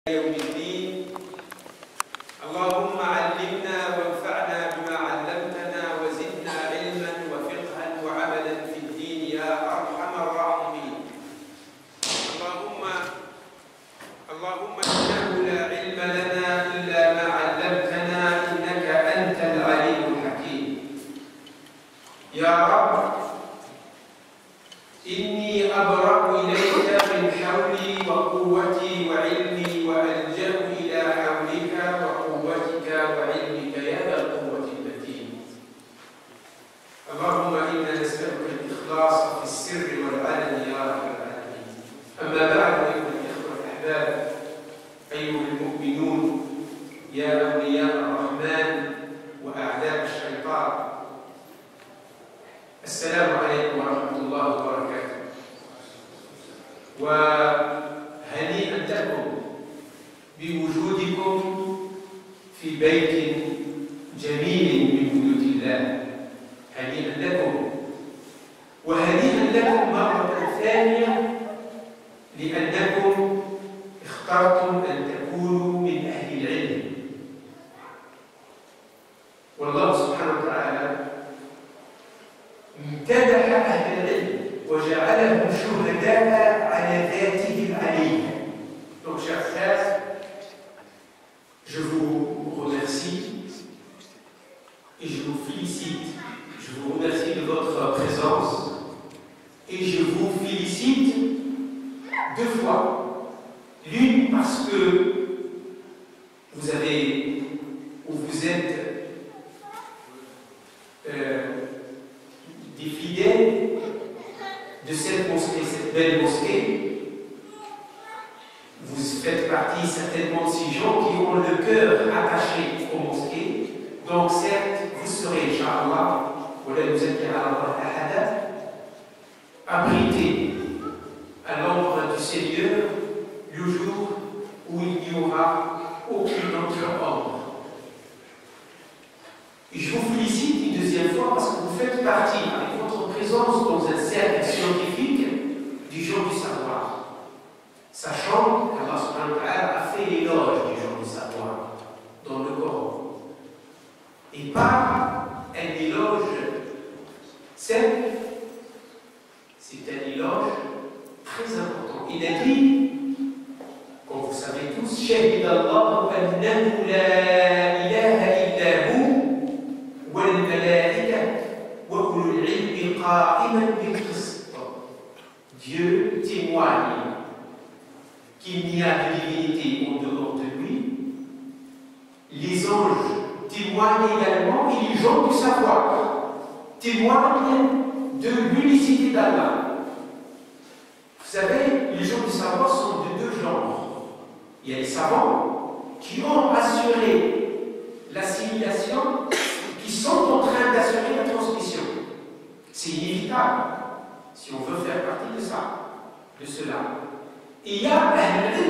يوم الدين. اللهم علمنا وانفعنا بما علمتنا وزدنا علما وفقها وعملا في الدين يا ارحم الراحمين. اللهم انه لا علم لنا الا ما علمتنا انك انت العليم الحكيم. يا رب إني أبرأ إليك من حولي وقوتي وعلمي وألجأ إلى حولك وقوتك وعلمك يا ذا القوة المتين. اللهم إنا نسألك الإخلاص في السر والعلن يا رب العالمين. أما بعد أيها الإخوة الأحباب، أيها المؤمنون، يا أولياء الرحمن وأعداء الشيطان، السلام عليكم ورحمة الله وبركاته. وهنيئا لكم بوجودكم في بيت جميل من بيوت الله. هنيئا لكم، وهنيئا لكم مرة ثانية لأنكم اخترتم أن تكونوا من أهل العلم. والله سبحانه وتعالى امتدح أهل العلم وجعلهم شهداء على ذاته العلية. Donc, chers frères, je vous remercie et je vous félicite. Je vous remercie de votre présence et je vous félicite deux fois. L'une parce que vous avez ou vous êtes des fidèles de cette mosquée, cette belle mosquée. Vous faites partie certainement de ces gens qui ont le cœur attaché aux mosquées. Donc certes, vous serez, Inch'Allah, abrités à l'ombre du Seigneur le jour où il n'y aura aucune autre ombre. Et je vous félicite une deuxième fois parce que vous faites partie, avec votre présence dans un cercle scientifique, du jour du savoir. Sachant qu'Allah subhanahu wa ta'ala a fait l'éloge du jour du savoir dans le Coran. Et pas un éloge simple, c'est un éloge très important. Il a dit, comme vous savez tous, Shahid Allah annahu la ilaha illa hu والملائكة وأولو العلم قائما بالقسط. Dieu témoigne qu'il n'y a de divinité en dehors de lui. Les anges témoignent également et les gens du savoir témoignent de l'unicité d'Allah. Vous savez, les gens du savoir sont de deux genres. Il y a les savants qui ont assuré l'assimilation, qui sont en train d'assurer la transmission. C'est inévitable si on veut faire partie de ça, de cela. Et il y a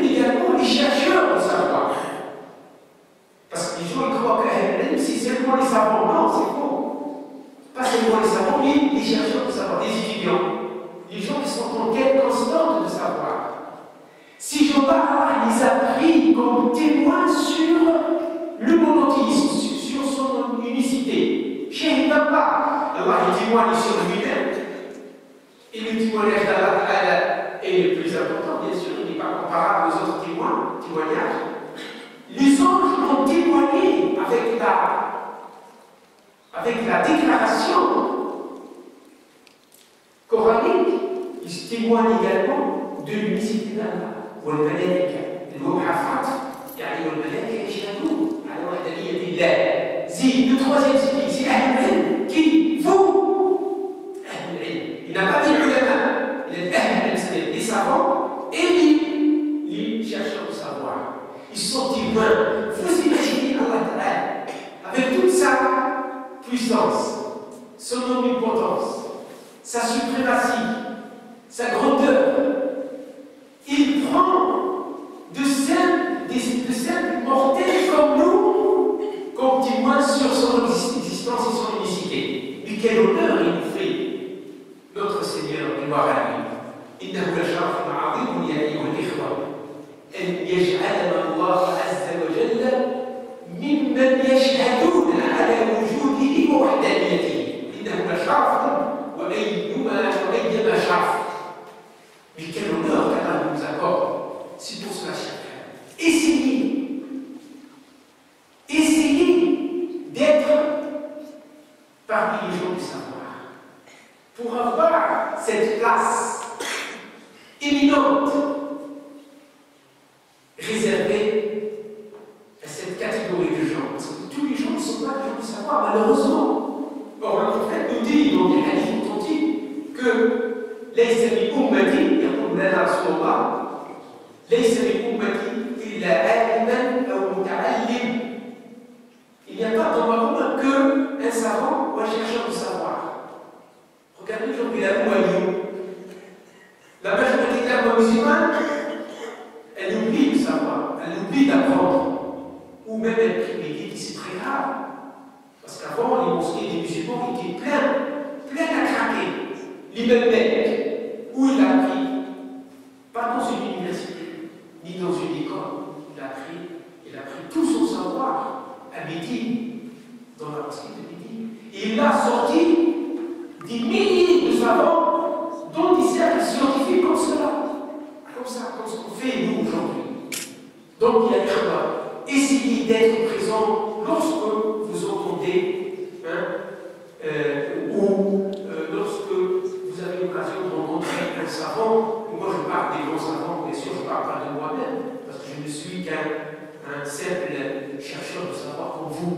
également les chercheurs de savoir. Parce que les gens ils croient que c'est seulement les savants. Non, c'est faux. Pas seulement les savants, mais les chercheurs de savoir, les étudiants, les gens qui sont en quête constante de savoir. Si je parle, les a pris comme témoins sur le monothéisme, sur son unicité. Shahid Allah, Allah est témoigne sur lui-même. Et le témoignage d'Allah est le plus important, bien sûr, il n'est pas comparable aux autres témoignages. Les anges ont témoigné avec la déclaration coranique. Ils témoignent également de l'unicité d'Allah. والملائكة المبعثات يعني والملائكة يشهدون على وحدانية الله. Le troisième c'est Ahl al-Ilm. Qui? Vous, Ahl al-Ilm. Il n'a pas dit ulama, il a dit Ahl al-Ilm, c'est-à-dire les savants et les chercheurs de savoir. Ils sont témoins. Vous imaginez Allah Ta'ala avec toute sa puissance, son omnipotence, sa suprématie, sa grandeur. Il prend de simples mortels comme nous, comme témoins sur son existence et son unicité. Mais quel honneur il nous fait, notre Seigneur, gloire à lui. إنه لشرف عظيم يا أيها الإخوة أن يجعلنا réservé à cette catégorie de gens. Parce que tous les gens ne sont pas des gens du savoir, malheureusement. Or, le prophète nous dit dans des hadiths authentiques que ليس بأمتي يقول لنا رسول الله ليس بأمتي إلا عالما أو متعلم. Il n'y a pas dans ma umma qu'un savant ou un chercheur de savoir. Regardez aujourd'hui la Lyon. La majorité de la foi musulmane, elle oublie de savoir, elle oublie d'apprendre. Ou même elle prie, mais c'est très grave. Parce qu'avant, les mosquées des musulmans étaient pleines à craquer. L'Ibn Malik, où il a appris, pas dans une université, ni dans une école, il a pris tout son savoir à Médine, dans la mosquée de Médine. Et il a sorti des milliers de savants, dont des cercles scientifiques comme cela. Comme ce qu'on fait nous aujourd'hui. Donc il y a quoi? Essayez d'être présent lorsque vous entendez, ou lorsque vous avez l'occasion de rencontrer un savant. Moi je parle des grands savants, bien sûr, je ne parle pas de moi-même, parce que je ne suis qu'un simple chercheur de savoir comme vous.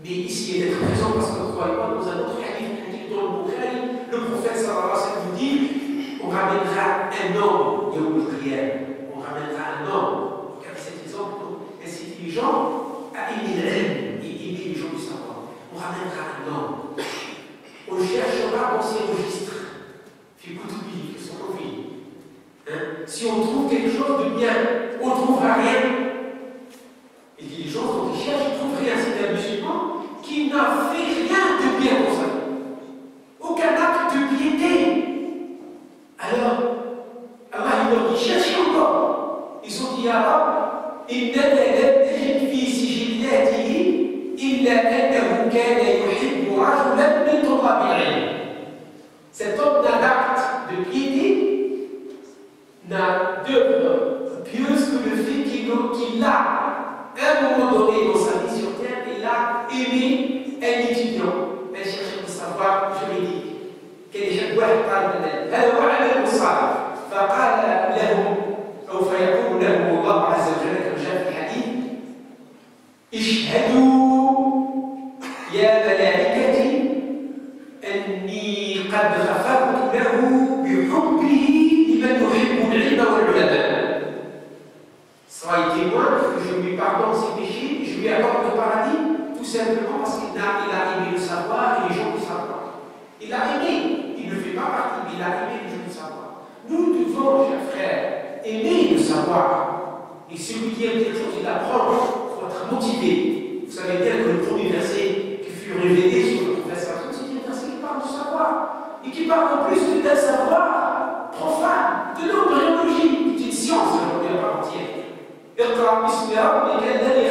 Mais essayez d'être présent parce que vous ne croyez pas dans un autre hadith qu'on dit dans le Bukhari, le prophète sallallahu alayhi wa sallam vous dit on ramènera un homme, on ramènera un homme. Regardez cet exemple, inciter les gens à aimer l'ilm et aimer les gens du savoir. On ramènera un homme. On cherchera dans ses registres, que sont en vie. Si on trouve quelque chose de bien, on ne trouvera rien. Et les gens, quand ils cherchent, ils ne trouvent rien. C'est un musulman qui n'a fait rien de bien pour sa vie. Aucun acte de piété. Alors, Allah il leur dit cherchez encore. Ils ont dit Allah, إننا لم نجد في سجلاته إلا أنه كان يحب رجلا من طلاب العلم. Cet homme n'a d'acte de piété, n'a d'œuvre pieuse que le fait qu'il a, à un moment donné dans sa vie sur terre, il a aimé un étudiant, un chercheur de savoir juridique. كان واحد قال هذا هو عمل صالح فقال لهم او فيقول لهم الله عز وجل كما جاء في الحديث اشهدوا يا ملائكتي اني قد غفرت له بحبه لمن يحب العلم والعلماء. Soyez témoins que je lui pardonne ses péchés et je lui accorde le paradis tout simplement parce qu'il a aimé le savoir et les gens du savoir. Il a aimé, il ne fait pas partie, mais il a aimé les gens du savoir. Nous devons, chers frères, aimer le savoir. Et celui qui aime quelque chose, il apprend, il faut être motivé. Vous savez bien que le premier verset qui fut révélé sur le prophète, c'est un verset qui parle du savoir. Et qui parle en plus d'un savoir profane, de l'embryologie, qui est une science, aujourd'hui à part entière. اقرأ باسم ربك الذي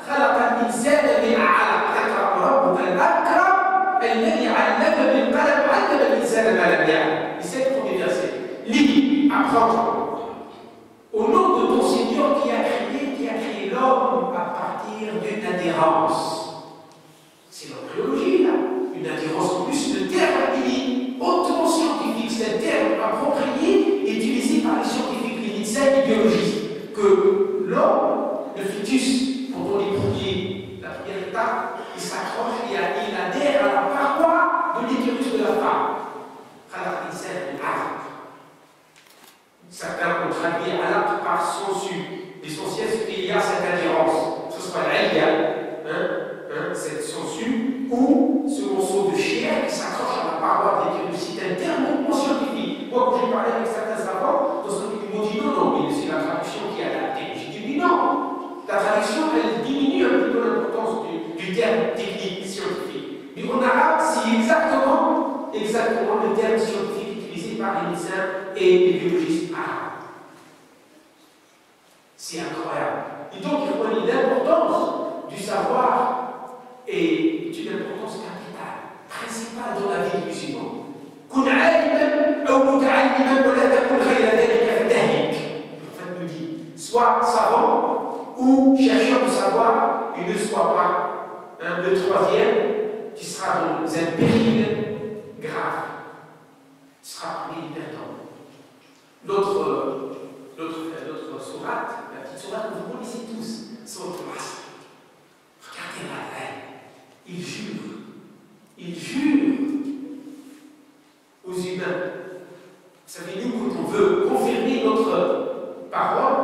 خلق الإنسان من علق. اقرأ ربك الأكرم الذي علم بالقلم علم الإنسان ما لم يعلم. Et c'est le premier verset. Lis, apprends. Au nom de ton Seigneur qui a créé l'homme à partir d'une adhérence. C'est l'embryologie là. Une adhérence en plus, le terme il est hautement scientifique. C'est un terme approprié et utilisé par les scientifiques, les médecins, les biologistes. Que l'homme, le fœtus, pendant les premiers, la première étape, il s'accroche et il adhère à la paroi de l'utérus de la femme. Certains ont traduit alaq par sensu. L'essentiel, c'est qu'il y a cette adhérence. Ce sera l'alga, cette sensu, ou ce morceau de chair qui s'accroche à la paroi de l'utérus. C'est un terme scientifique. Moi, quand j'ai parlé avec certains savants, ils m'ont dit non, mais c'est la traduction qui est adaptée. J'ai dit oui, non. La traduction, elle diminue un petit peu l'importance du terme technique scientifique. Mais en arabe, c'est exactement le terme scientifique utilisé par les médecins et les biologistes arabes. C'est incroyable. Et donc, l'importance du savoir est une importance capitale, principale dans la vie du musulman. كن عالما أو متعلما ولا تكن غير ذلك فتهلك. Le prophète nous dit, sois savant ou chercheur de savoir et ne sois pas le troisième qui sera dans un péril grave. Tu seras parmi les perdants. L'autre sourate, la petite sourate que vous connaissez tous, sourate al-Asr. Regardez la il jure aux humains. Vous savez, nous, quand on veut confirmer notre parole,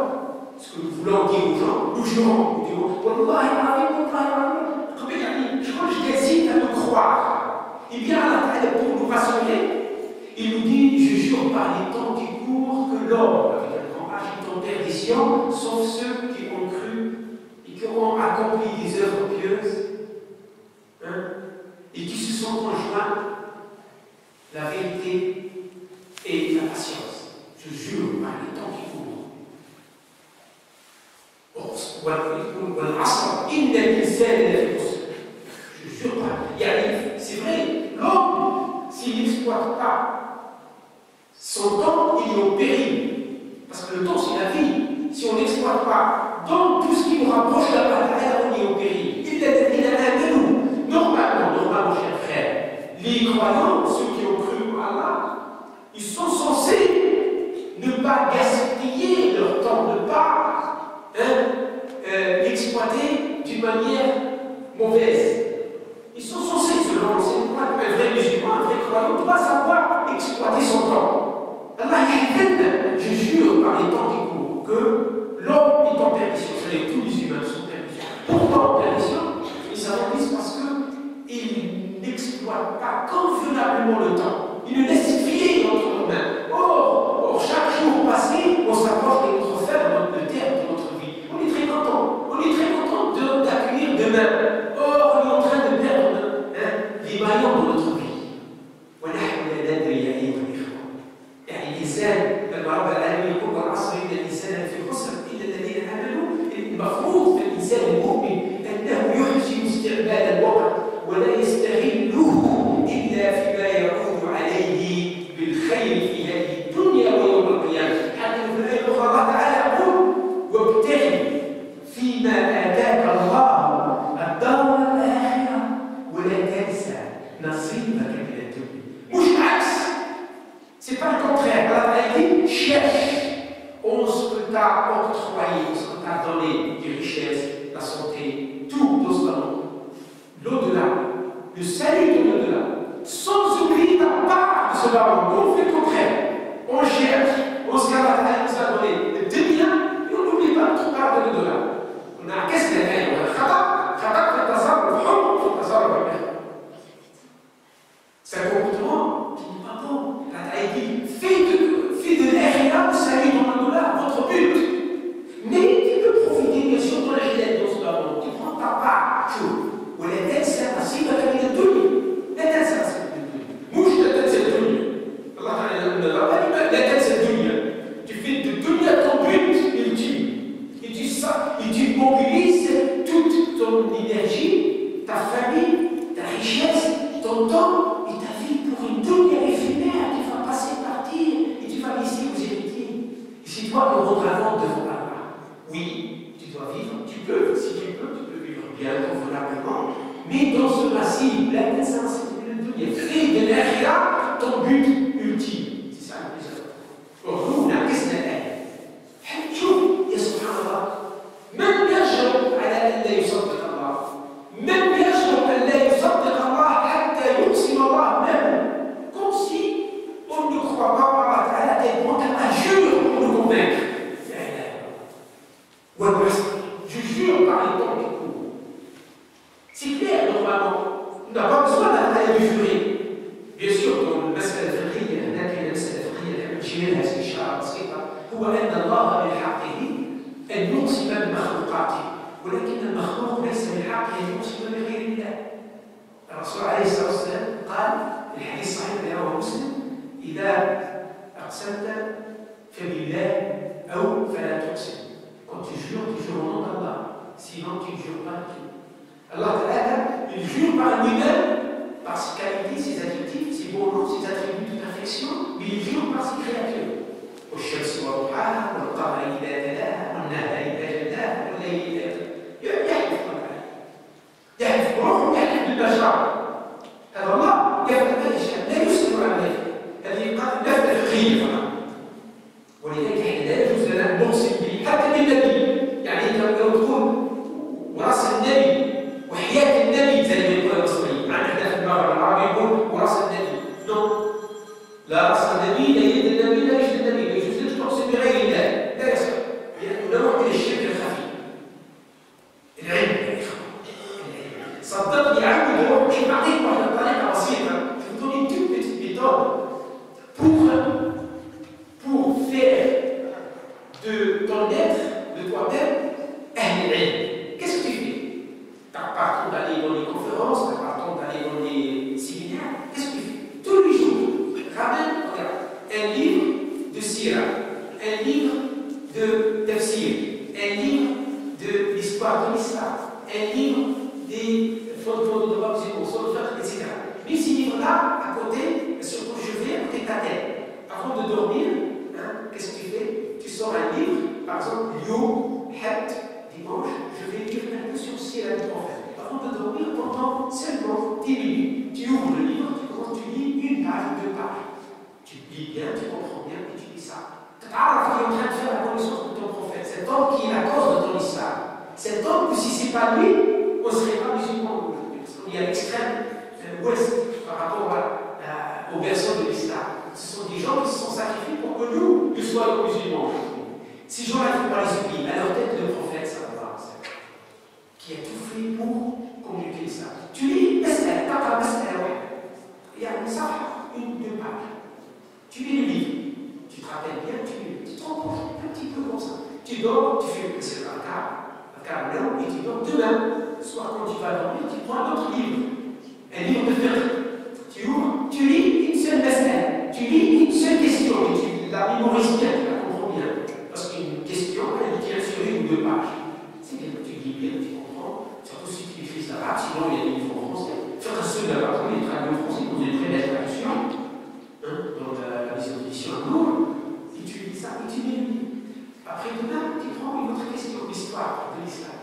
ce que nous voulons dire aux gens, nous jurons, nous disons Wallahi, je crois que je décide à me croire. Et bien, pour nous rassurer, il nous dit, je jure par les temps qui courent que l'homme, avec un grand H, est en perdition, sauf ceux qui ont cru et qui auront accompli des œuvres pieuses, et qui se sont conjoints la vérité et la patience. Je jure par les temps qui courent. Je jure pas. C'est vrai, l'homme, s'il n'exploite pas son temps, il est au péril. Parce que le temps, c'est la vie. Si on n'exploite pas dans tout ce qui nous rapproche de la bataille, on est au péril. Il a un de nous. Normalement, chers frères, les croyants, ceux qui ont cru en Allah, ils sont censés ne pas gaspiller leur temps, ne pas l'exploiter d'une manière mauvaise. Ils sont censés, selon l'enseignement, un vrai musulman, un vrai croyant, doit savoir exploiter son temps. Allah, je jure par les temps qui courent que l'homme est en perdition. Tous les humains sont en perdition. Pourquoi en perdition? Ils s'attendent parce qu'ils n'exploitent pas convenablement le temps. Ils le laissent filer entre nos mains. Or, chaque jour passé, on s'approche de notre fin, de terme de notre vie. On est très content. On est très content d'accueillir demain. Or, on est en train de perdre les maillons de notre vie. ونحن لا ندري يا أيها الإخوة. يعني الإنسان لما رب العالمين يقول والعصر إن الإنسان في خسر إلا الذين آمنوا، المفروض في الإنسان المؤمن أنه يحسن استعمال الوقت ولا يستغله إلا فيما يعود عليه بالخير في هذه الدنيا ويوم القيامة. حتى في الآية الأخرى الله تعالى يقول وابتغ فيما آتاك الله الدار الآخرة ولا تنسى نصيبك من الدنيا. مش عكس. C'est pas le contraire. Allah a dit cherche. On ce que t'a octroyé, on ce que t'a donné, des richesses, la santé, tout doucement. L'au-delà, le salut de l'au-delà, sans oublier ta part de ce bas. On fait le contraire. On cherche, on se garde à nous a donné le demi-là, et on n'oublie pas notre part de l'au-delà. On a qu'est-ce qu'il y a? On a خطأ في التصرف، حب في التصرف. C'est un comportement qui n'est pas bon. La dit fais de l'akhira, vous savez, dans l'au-delà, votre but. Mais tu peux profiter, bien sûr, de l'akhira dans ce moment. Tu prends ta part, ولا تنسى نصيبك من الدنيا. لا تنسى نصيبك من الدنيا. مش لا تنسى الدنيا. الله تعالى لا تنسى الدنيا. Tu fais de dunya ton but ultime. Et tu mobilises toute ton énergie, ta famille, ta richesse, ton temps et ta vie pour une dunya éphémère qui va passer, partir et tu vas laisser aux héritiers. Et c'est toi le rendre avant devant Allah. Oui, tu dois vivre, tu peux, si tu peux vivre bien convenablement, mais dans ce massif, la naissance de la dunya, fais de l'akhira ton but ultime. C'est ça le plus important. Or, nous, on a qu'est-ce qu'on a? شوف يا سبحان الله من يجرؤ على ان لا يصدق الله؟ من يجرؤ ان لا يصدق الله حتى يقسم الله même comme si on ne croit pas en Allah Ta'ala tellement qu'Allah jure pour nous convaincre. Je jure par les temps qui courent. C'est clair normalement. On n'a pas besoin d'aller jurer. Bien sûr, dans le مسألة الفقهية هناك مسألة فقهية نشير لها استشارة بسيطة هو أن الله من حقه أن يقسم بمخلوقاته ولكن المخلوق ليس من حقه أن يقسم بغير الله. الرسول عليه الصلاة والسلام قال في الحديث الصحيح الذي رواه مسلم إذا أقسمت فبالله أو فلا تقسم. Quand tu jures au nom d'Allah, sinon tu ne jures pas du tout. Allah Ta'ala, il jure par lui-même, par ses qualités, ses adjectifs, ses bons noms, ses attributs de perfection, mais il jure par ses créatures. والشمس وضحاها والقمر إذا تلاها والنهار إذا جلاها والليل إذا يحلف يحلف بروحه يحلف بالبشر. هذا الله يفعل ما يشاء لا يسأل عن ذلك. هذه قد لفتة فقهية فقط. ولذلك لا يجوز لنا أن نقسم به حتى الشرك الخفي. العلم يا إخوة. صدقني عمي لو مش بعطيك واحدة طريقة بسيطة. Je vous donne une toute petite méthode pour faire de ton être, de toi-même, un ilm. Qu'est-ce que tu fais? T'as pas le temps d'aller dans les conférences, t'as pas le temps d'aller dans les séminaires. Qu'est-ce que tu fais? Tous les jours, ramène, regarde, un livre de sira, un livre de tafsir, un livre de l'histoire de l'islam, un livre des fondements de droit musulman, etc. Mais ces livres-là, à côté, sur ton chevet, à côté de ta tête. Avant de dormir, hein, qu'est-ce que tu fais? Tu sors un livre, par exemple, Lyon, Het, dimanche, je vais lire un peu sur le ciel du prophète. Avant de dormir, pendant seulement 10 minutes, tu ouvres le livre, tu lis une page, 2 pages. Tu lis bien, tu comprends bien, et tu lis ça. Tu es en train de faire la connaissance de ton prophète, cet homme qui est la cause de ton islam. Cet homme que si ce n'est pas lui, on ne serait pas musulman aujourd'hui, parce qu'on est à l'extrême ouest par rapport aux personnes de l'islam. Ce sont des gens qui se sont sacrifiés pour que nous soyons musulmans aujourd'hui. Ces gens-là ne font pas les oublier, à leur tête le prophète, qui a tout fait pour communiquer l'islam. Tu lis, il y a une salle, une, 2 pages. Tu lis le livre, tu te rappelles bien, tu te rends compte un petit peu comme ça. Tu dors, tu fais c'est un câble là, et tu dors demain. Soit quand tu vas dormir, tu prends un autre livre. Un livre de fiqh. Tu ouvres, tu lis une seule mas'ala. Tu lis une seule question et tu la mémorises bien, tu la comprends bien. Parce qu'une question, elle tient sur 1 ou 2 pages. C'est bien que tu lis bien, tu comprends. Surtout si tu écris l'arabe, sinon il y a des livres en français. Faire un seul d'arabe, il est traduit en français, dans une très belle traduction, dans la maison d'édition à Nour. Et tu lis ça, et tu lis le livre. Après demain, tu prends une autre question, l'histoire de l'islam.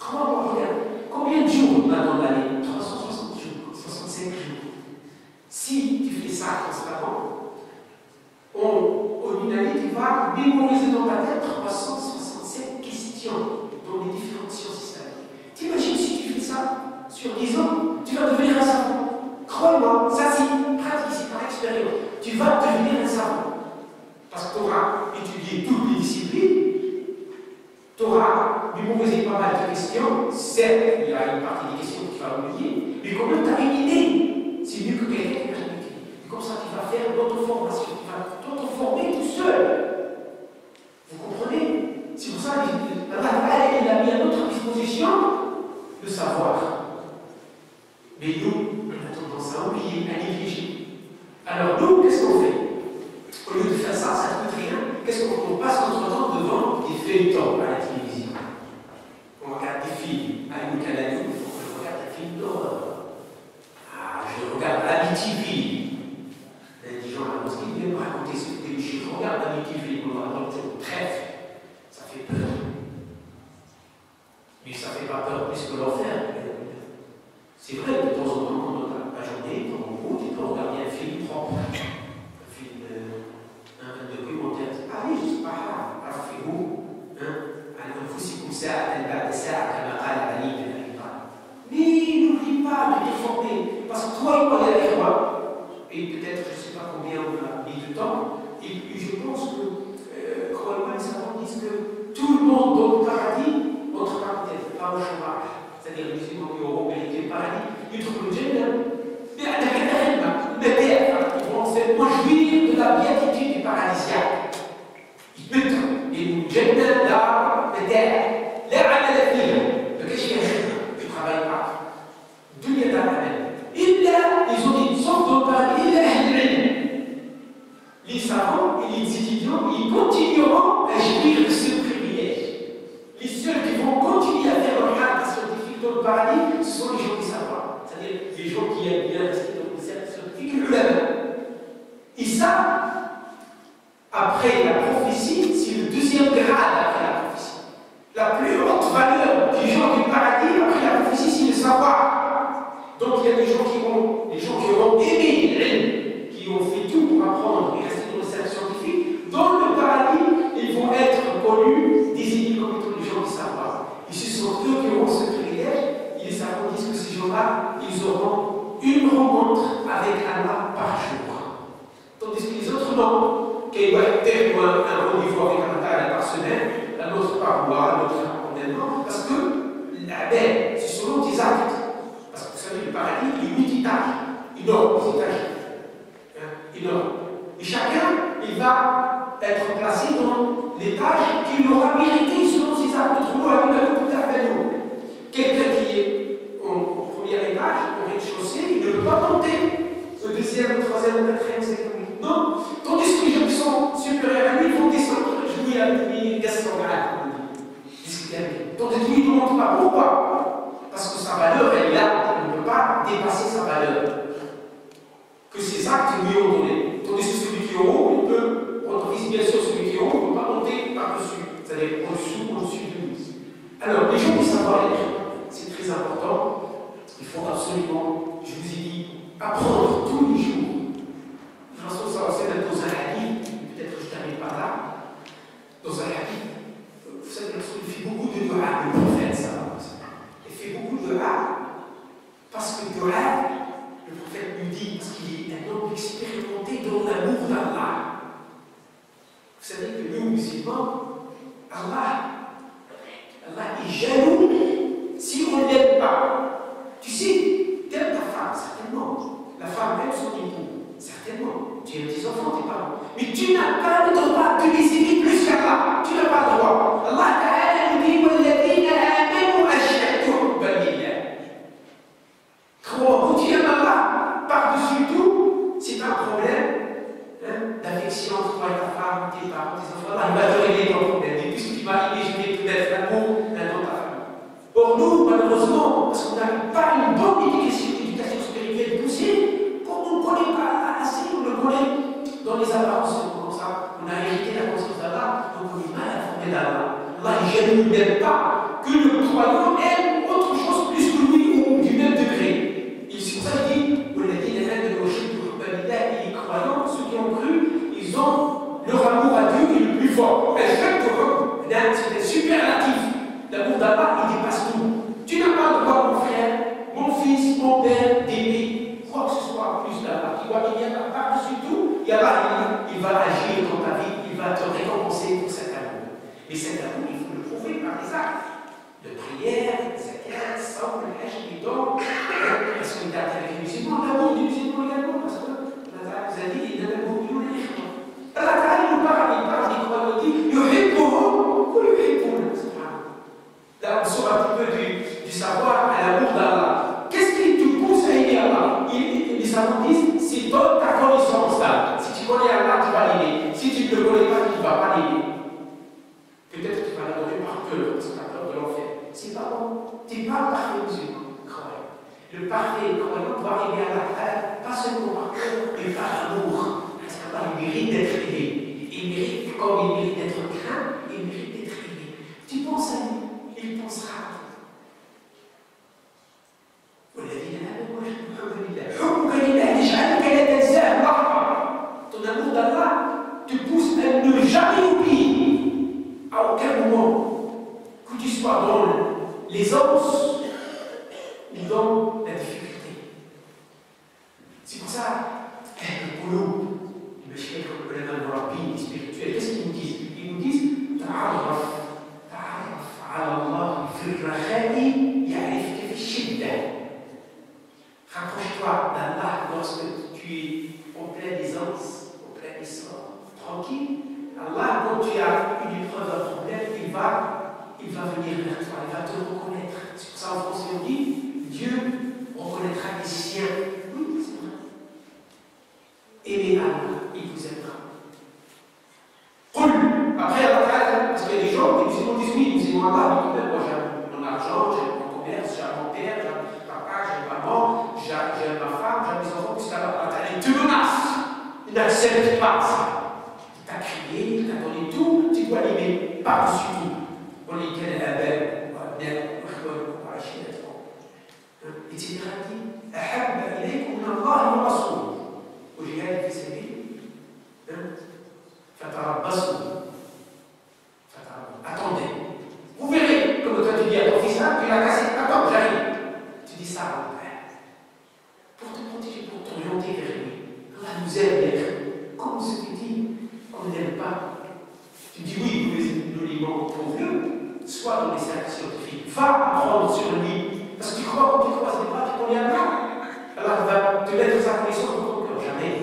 Comment on regarde? Combien de jours on a dans l'année? 360 jours, 65 jours. Si tu fais ça constamment, en une année, tu vas mémoriser dans ta tête 367 questions dans les différentes sciences islamiques. T'imagines si tu fais ça sur 10 ans, tu vas devenir un savant. Crois-moi, ça c'est pratique ici par expérience. Tu vas devenir un savant. Parce que tu auras étudié toutes les disciplines. Tu auras mémorisé pas mal de questions. Certes, il y a une partie des questions que tu vas oublier, mais quand même, tu as une idée. C'est mieux que quelqu'un qui a une idée. Et comme ça, tu vas faire l'auto-formation. Tu vas t'auto-former tout seul. Vous comprenez? C'est pour ça qu'il a mis à notre disposition le savoir. Mais nous, on a tendance à oublier, à négliger. Alors, nous, qu'est-ce qu'on fait? Au lieu de faire ça, ça ne coûte rien. Qu'est-ce qu'on passe notre temps devant des feuilletons à la télévision? On regarde des films. À une Canada, il faut que je regarde des films d'horreur. Ah, je regarde Amityville. Les gens à la mosquée viennent me raconter ce que je regarde Amityville, on va dans le trèfle. Ça fait peur. Mais ça ne fait pas peur plus que l'enfer. C'est vrai, de temps en temps, dans la journée, dans mon groupe, tu peux regarder un film propre. Un documentaire. Allez, je ne sais pas, عرفوا عن أنفسكم ساعة بعد ساعة كما قال علي بن أبي طالب. Mais n'oublie pas de t'informer, parce que toi et moi, il y a les rois. Et peut-être, je ne sais pas combien on a mis de temps, et je pense que, croyez-moi, les savants disent que tout le monde dans le paradis, entre parenthèses, pas au chômage, c'est-à-dire les musulmans qui auront mérité le paradis, ils trouvent le Jannah. Mais à la ils vont certainement jouir de la béatitude du paradisiaque. Ils Jannah dar madaar, la amal fiha. De qu'est-ce qu'il y a? Tu ne travailles pas. Dunya dar amal. Ils ont dit, sauf dans le paradis, illa ahl al-ilm. Les savants et les étudiants, ils continueront à jouir de ce privilège. Les seuls qui vont continuer à faire leur art scientifique dans le paradis, ce sont les gens qui savent. C'est-à-dire les gens qui aiment bien rester dans le cercle scientifique, le l'ulama. Et ça, après la prophétie, c'est le deuxième grade après la prophétie. La plus haute valeur des gens du paradis après la prophétie, c'est le savoir. Donc il y a des gens qui auront aimé l'ilm, qui ont fait tout pour apprendre et rester dans le cercle scientifique. Dans le paradis, ils vont être connus, désignés comme étant les gens du savoir. Et ce sont eux qui auront ce privilège. Et les savants disent que ces gens-là, ils auront une rencontre avec Allah par jour. Tandis que les autres non, qui vont être un rendez-vous avec Allah par semaine, la nôtre par mois, de tout, il ne montre pas. Pourquoi? Parce que sa valeur, elle est là. On ne peut pas dépasser sa valeur. Que ses actes lui ont donné. Tandis que celui qui est en haut, il peut, on vise bien sûr celui qui est en haut, il ne peut pas monter par-dessus. C'est-à-dire au-dessus de lui. Alors, les gens qui savent l'être, c'est très important. Il faut absolument, je vous ai dit, apprendre tous les jours. De toute façon, ça va être dans un hadith, peut-être que je termine par là. Dans un hadith, vous savez, il fait beaucoup de dua, le prophète, ça. Il fait beaucoup de dua, parce que dua, le prophète lui dit, parce qu'il est un homme expérimenté dans l'amour d'Allah. Vous savez que nous, musulmans, Allah est jaloux si on ne l'aime pas. Tu sais, t'aimes ta femme, certainement. La femme aime son époux, certainement. Tu aimes tes enfants, tes parents. Mais tu n'as pas le droit de les aimer plus qu'Allah. Tu n'as pas le droit. Allah Ta'ala nous dit وَالَّذِينَ آمَنُوا أَشَدُّ حُبًّا لِلَّهِ. Quand tu aimes Allah par-dessus tout, c'est un problème d'affection entre toi et ta femme, tes parents, tes enfants. Allah va te régler ton problème. Et puisque tu m'as aimé, je vais te mettre l'amour dans ta famille. Or nous, malheureusement, parce qu'on n'a pas une bonne éducation spirituelle poussée, on ne connaît pas assez, on le connaît dans les apparences comme ça. On a hérité la conscience d'Allah, donc on est mal informé d'Allah. Allah, il ne n'aime pas que le croyant aime autre chose plus que lui ou du même degré. Et c'est pour ça qu'il dit, les croyants, ceux qui ont cru, ils ont leur amour à Dieu qui est le plus fort. C'est superlatif. L'amour d'Allah, il dépasse tout. Tu n'as pas le droit, mon frère, mon fils, mon père, d'aimer quoi que ce soit plus d'Allah. Tu vois qu'il y a par-dessus tout, et Allah, il va agir dans ta vie, il va te récompenser pour cet amour. Et cet amour, il faut le prouver par des actes de prière, de zakat, saum, le hajj, les dons, la solidarité avec les musulmans, l'amour des musulmans également, parce que Allah vous a dit, il y a l'amour du monde. Allah Ta'ala nous parle, il parle des croyants, il dit, yuhibbuhum wa yuhibbuna. Là, on sort un petit peu du savoir à l'amour d'Allah. Qu'est-ce qui te pousse à aimer Allah? Les savants disent, c'est dans ta connaissance là. Si tu connais Allah, tu vas l'aimer. Si tu ne le connais pas, tu ne vas pas l'aimer. Peut-être que tu vas l'adorer par peur, parce que tu as peur de l'enfer. C'est pas bon. Tu n'es pas un parfait musulman, croyant. Le parfait croyant doit aimer Allah, pas seulement par peur, mais par amour. Parce qu'Allah, il mérite d'être aimé. Il mérite, comme il mérite d'être craint, il mérite d'être aimé. Tu penses à lui. Il pensera. Ton amour d'Allah te pousse à ne jamais oublier, à aucun moment, que tu sois dans l'aisance ou dans la difficulté. C'est pour ça, le boulot, le cheikh, le rabbi spirituel, qu'est-ce qu'ils nous disent? Ils nous disent على الله في الرخاء يعرفك في الشدة. Rapproche-toi d'Allah lorsque tu es en pleine aisance, en plein essor, tranquille. Allah, quand tu as une épreuve, un problème, il va venir vers toi, il va te reconnaître. C'est pour ça en français on dit, Dieu reconnaîtra les siens. Oui, c'est vrai. Aimez Allah, il vous aimera. Après, parce qu'il y a des gens qui disent oui, nous aimons Allah, mais quand même, moi j'aime mon argent, j'aime mon commerce, j'aime mon père, j'aime mon papa, j'aime maman, j'aime ma femme, j'aime mes enfants, puisqu'Allah te menace. Il n'accepte pas ça. Il t'a crié, il t'a donné tout, tu dois l'aimer par-dessus tout. On les connaît la belle, etc. dit أحب إليكم من الله ورسوله وجهاد في سبيله فتربصوا. Attendez. Vous verrez, comme toi tu dis à ton fils, tu l'as cassé. Attends, j'arrive. Tu dis ça à mon père. Pour te protéger, pour t'orienter vers lui. Allah nous aime, comme ce qui dit qu'on n'aime pas. Tu dis oui, nous l'aimons pour Dieu, soit dans les cercles scientifiques. Va apprendre sur lui. Parce que tu crois que tu croises les bras, tu connais Allah. Allah va te mettre sa connaissance dans ton cœur. Jamais.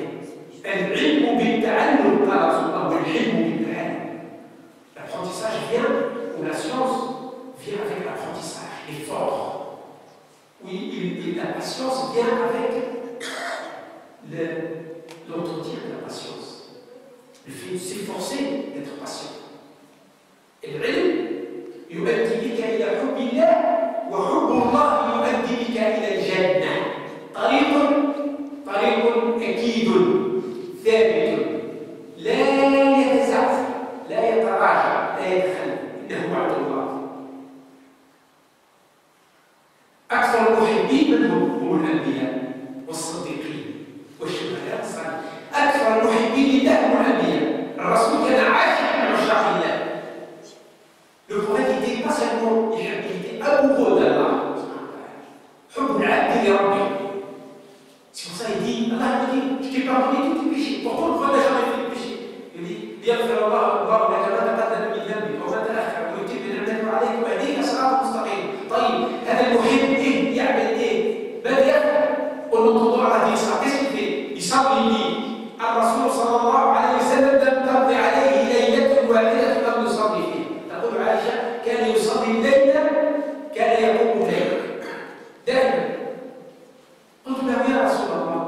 العلم بالتعلم قال رسول الله والعلم بالتعلم. L'apprentissage vient, ou la science vient avec l'apprentissage, l'effort. Oui, la patience vient avec l'entretien de la patience. Le fait de s'efforcer d'être patient. Et le ilm يؤدي بك إلى الأنبياء والصديقين والشهداء والصالحين. أكثر المحبين لله هم الأنبياء. الرسول كان عاشقا من عشاق الله. Le prophète n'était pas seulement, il était amoureux d'Allah. حب العبد لربه. C'est pour ça qu'il dit, Allah me dit, je t'ai pardonné tous tes péchés. Pourtant, le prophète n'a jamais fait de péché. Il dit, يغفر الله لك ما تقدم من ذنبك وما تأخر ويتم نعمته عليك ويهديك صراطا مستقيما. طيب هذا المحب ايه يعمل ايه؟ ماذا يفعل؟ قل له تضع على يسعى. Qu'est-ce qu'il fait? يصلي لي. الرسول صلى الله عليه وسلم لم تمضي عليه ليلة واحدة لم يصلي فيها. تقول عائشة كان يصلي الليلة كان يقوم الليل دائما. قلت له يا رسول الله،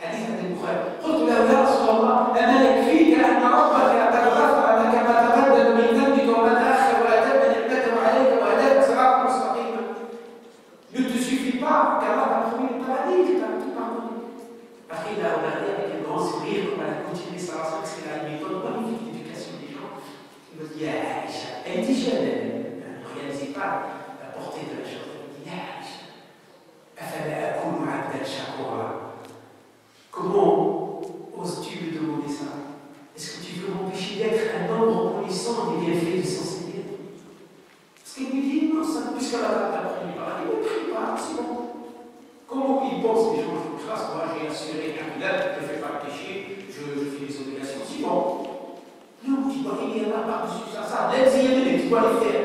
حديث عن البخاري، قلت له يا رسول الله أما يكفيك أن ربك قد غفر لك ما تقدم من ذنبك وما تأخر وأتم نعمته عليك وهداك صراطا مستقيما. Ne te suffit pas qu'Allah t'a promis le paradis, qu'il t'a tout pardonné. Après, il a regardé avec un grand sourire, comme elle a continué sa raison, parce qu'elle a une méthode magnifique d'éducation des gens. Il me dit, Aïcha, elle était jeune, elle ne réalisait pas la portée de la chose. Elle me dit, Aïcha, أفلا أكون عبدا شكورا. Comment oses-tu me demander ça? Est-ce que tu veux m'empêcher d'être un homme reconnaissant des bienfaits de son Seigneur? Parce qu'il lui dit, non, ça, puisqu'elle a pris le paradis, ne prie pas, c'est bon. Comment ils pensent les gens, je vous fasse, moi j'ai assuré un pilote, je ne fais pas le péché, je fais les obligations, c'est bon. Non, tu dois réunir là par-dessus ça, même s'il y a des tu dois les faire.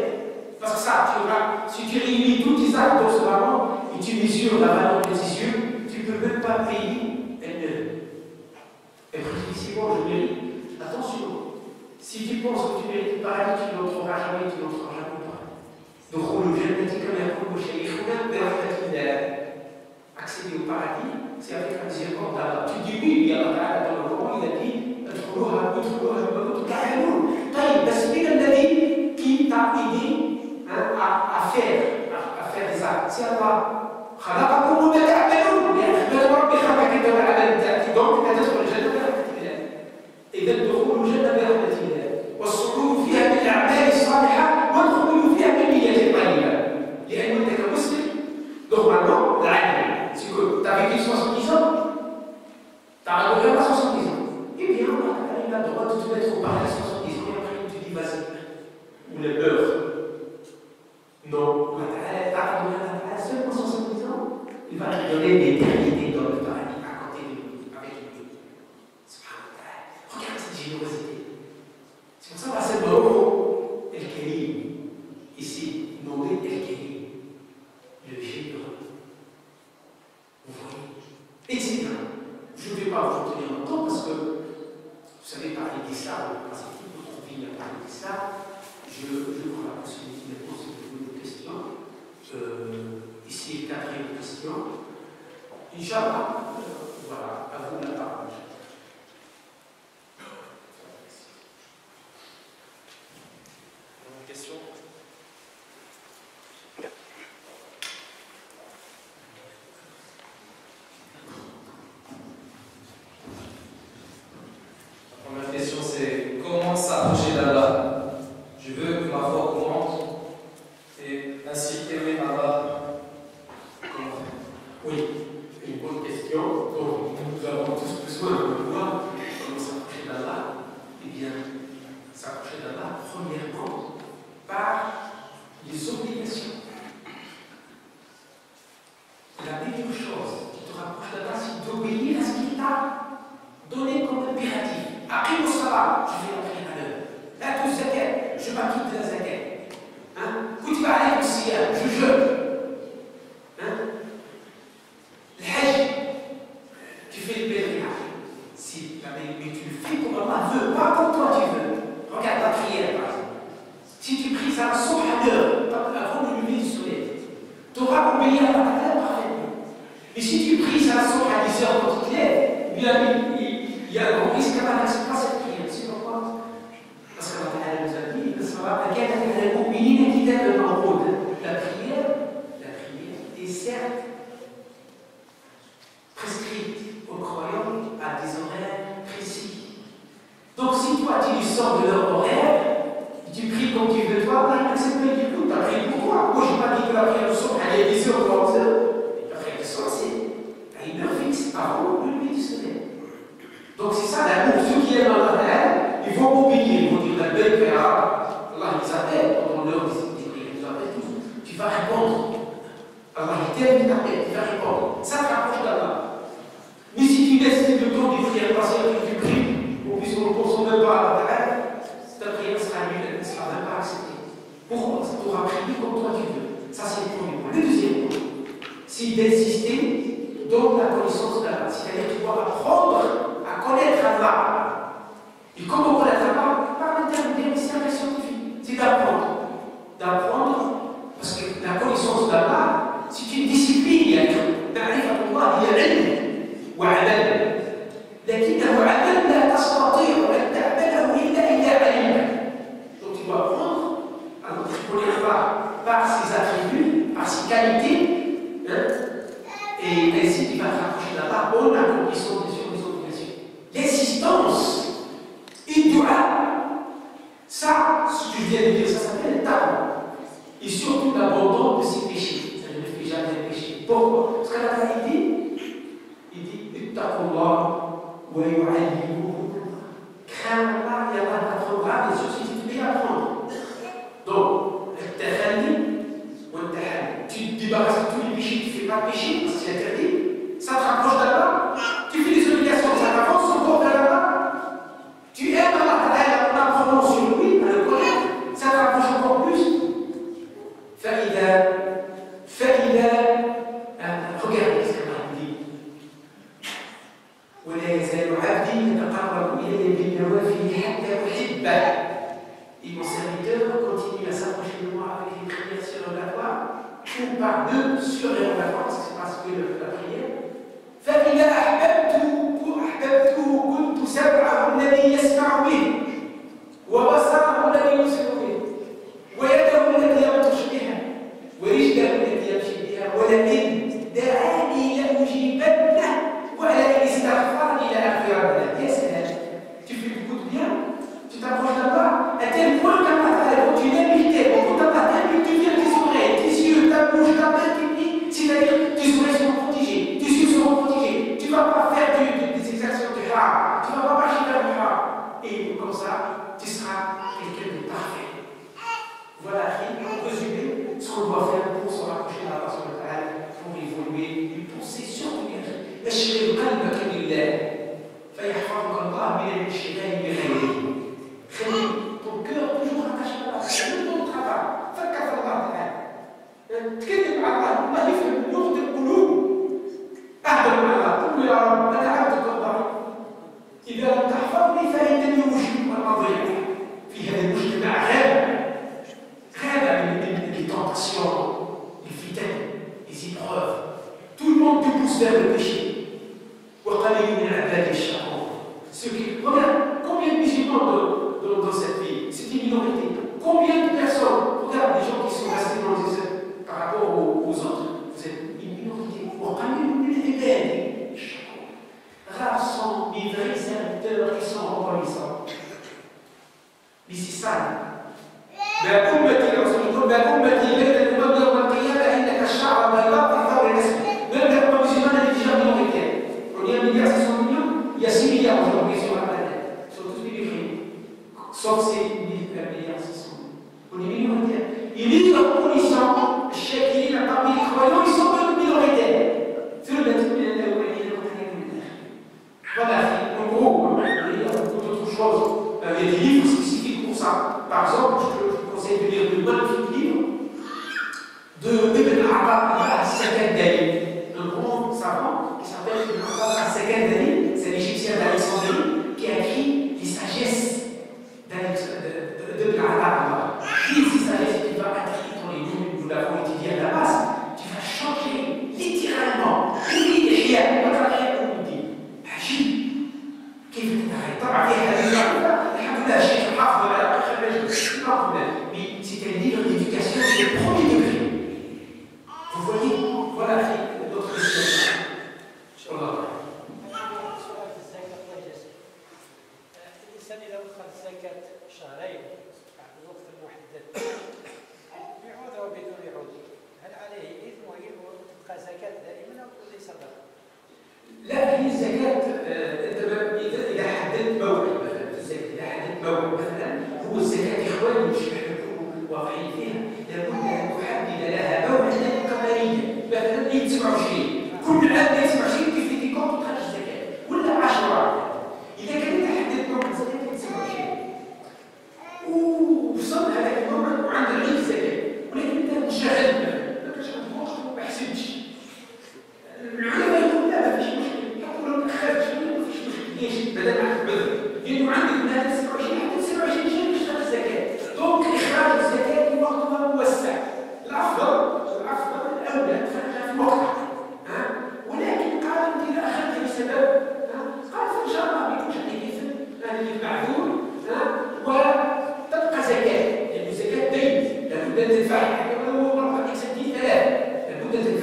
Parce que ça, tu auras, si tu réunis tous tes actes dans ce moment, et tu mesures la valeur de tes yeux, tu ne peux même pas payer elle neuve. Et puis tu dis, c'est bon, je mérite. Attention, si tu penses que tu mérites le paradis, tu n'entreras jamais, tu n'entreras jamais pas. Donc, le Jannati comme يقول شيخنا برحمة الله. Accéder au paradis, c'est avec la miséricorde d'Allah. Tu dis oui, Allah Ta'ala dans le Coran, il a dit ادخلوها بما تعملون. طيب بس مين الذي qui t'a aidé à faire des actes? C'est Allah. خلقكم وما تعملون. يعني ربي خلقك انت والعمل بتاعك. donc تدخل الجنة برحمة الله. إذا دخول الجنة برحمة الله والصعود فيها بالأعمال الصالحة والخروج فيها بالنية الطيبة. لأن أنت كمسلم normalement العدل. C'est que tu as vécu 70 ans, tu as adoré à 70 ans. Eh bien, il a le droit de te mettre au paradis à 70 ans et après il te dit vas-y. Ou les peurs. Non, tu as adoré à seulement 70 ans, il va te donner l'éternité dans le paradis à côté de lui, avec lui. Regarde cette générosité. C'est pour ça que c'est beau. El-Kérim, ici, nommé El-Kérim, le généreux. Vous voyez? Etc. Je ne vais pas vous retenir longtemps parce que vous savez parler d'islam, parce que toute votre vie a parlé d'islam. Je prends la possibilité de poser une question. Ici, 4e question. Inch'Allah, voilà, à vous la parole. Question? La première question, c'est comment s'approcher d'Allah? Je veux que ma foi augmente et ainsi aimer Allah. Comment faire? Oui, une bonne question. Donc, nous avons tous besoin de voir comment s'approcher d'Allah. Eh bien, s'approcher d'Allah, premièrement, par les obligations. La meilleure chose qui te rapproche d'Allah, c'est d'obéir à ce qu'il t'a donné comme impératif. Après le salat, je vais entrer à l'heure. Là, tout zakat, je m'acquitte de la zakat. Kutiba alaykum siyam, je jeûne. Le hajj, tu fais le pèlerinage. Mais tu le fais comme Allah veut, pas comme toi tu veux. Regarde ta prière, par exemple. Si tu pries ça sauf à l'heure, avant le lever du soleil, tu auras obéi à Allah parfaitement. Et si tu pries ça sauf à 10 heures quand tu te lèves, il y a un grand risque qu'Allah n'accepte pas cette prière. C'est pourquoi? Parce qu'Allah nous a dit, la prière, c'est d'insister dans la connaissance d'Allah. C'est-à-dire tu dois apprendre à connaître Allah. Et comment connaître Allah? Par l'intermédiaire des services scientifiques. C'est d'apprendre. D'apprendre, parce que la connaissance d'Allah, c'est une discipline. معرفة الله هي علم وعمل. لكنه عمل لا تستطيع أن تعمله إلا إذا علمت. Donc tu dois apprendre à ne connaître par ses attributs, par ses qualités, et ainsi tu vas te rapprocher d'Allah en accomplissant des obligations. L'existence et le dua, ça, ce que je viens de dire, ça s'appelle taqwa. Et surtout l'abandon de ses péchés. Ça ne fait jamais les péchés. Pourquoi? Parce qu'Allah il dit ittaqullah wa yu'allimukum. Crains Allah et Allah t'apprendra des choses que tu devais apprendre. Donc, tu te débarrasses de tous les péchés, tu ne fais pas péché, parce que c'est interdit. Ça te rapproche d'Allah. Tu fais des obligations, ça t'avance encore vers Allah. Tu aimes Allah, en apprenant sur lui, à le connaître, ça te rapproche encore plus. regardez ce qu'Allah dit. ولا يزال عبدي يتقرب إلي بالنوافل حتى أحبه. Et mon serviteur continue à s'approcher de moi avec les prières surrogatoires, ou par deux surrogatoires, c'est parce que la prière. فإذا أحببته كنت سمعه الذي يسمع به وبصره الذي يبصر به ويده التي يبطش بها ورجله التي يمشي بها ولئن دعاني لأجيبنه ولئن استغفرني لأغفرن له. يا سلام، tu fais beaucoup de bien, tu t'approches là-bas à tel point qu'Allah tu l'habitais, beaucoup d'Allah tu viens tes oreilles, tes yeux, ta bouche, ta main, tes pieds, c'est-à-dire tes oreilles seront protégées, tes yeux seront protégés, tu ne vas pas faire des exactions de haram, tu ne vas pas marcher vers le haram, et comme ça tu seras quelqu'un de parfait. Voilà, en résumé, ce qu'on doit faire pour se rapprocher de la personne locale, pour évoluer, et pour c'est surtout اشغل قلبك بالله فيحفظك الله من الانشغال بغيره. خلي ton cœur toujours attaché à Allah, c'est le bon travail. فكر في الله تعالى. تكلم مع الله، الله يفهم لغة القلوب. أهدى مع الله، قل يا رب أنا عبدك الضعيف. إذا لم تحفظني فإنني أجيب والأضيع. في هذا المجتمع غاب من les tentations, les fitaines, les épreuves. Tout le monde te pousse vers le péché. Regarde, combien de musulmans dans cette ville? C'est une minorité. Combien de personnes? Regarde les gens qui sont restés dans les essais par rapport aux autres. Vous êtes une minorité. Rares sont les vrais serviteurs qui sont reconnaissants. Mais c'est ça. Même les musulmans étaient déjà minoritaires. On est 1,6 milliard, il y a 6 milliards aujourd'hui sur la planète. Ils sont tous périphériques. Sauf ces 1,6 milliard. On est minoritaires. Ils vivent en condition, chacun n'a pas mis les croyants, ils sont même minoritaires. Voilà, en gros, il y a beaucoup d'autres choses. Il y a des livres spécifiques pour ça. Par exemple, je vous conseille de lire le magnifique livre de Ibn Abbas al-Sakandari. Un grand savant qui s'appelle Ibn Abbas al-Sakandari, c'est l'Égyptien d'Alexandrie qui a écrit les sagesses d'Ibn Abbas. Qui ces sagesses qui va attirer dans les livres, nous l'avons étudié à la base, qui va changer littéralement tous les chiens, notre arrière comme on dit. Agile. كيف تتعامل؟ طبعا فيها هذه الحمد لله الشيخ حافظ على mais c'est un livre d'éducation de premier degré. Vous voyez, voilà notre question. Inch'Allah.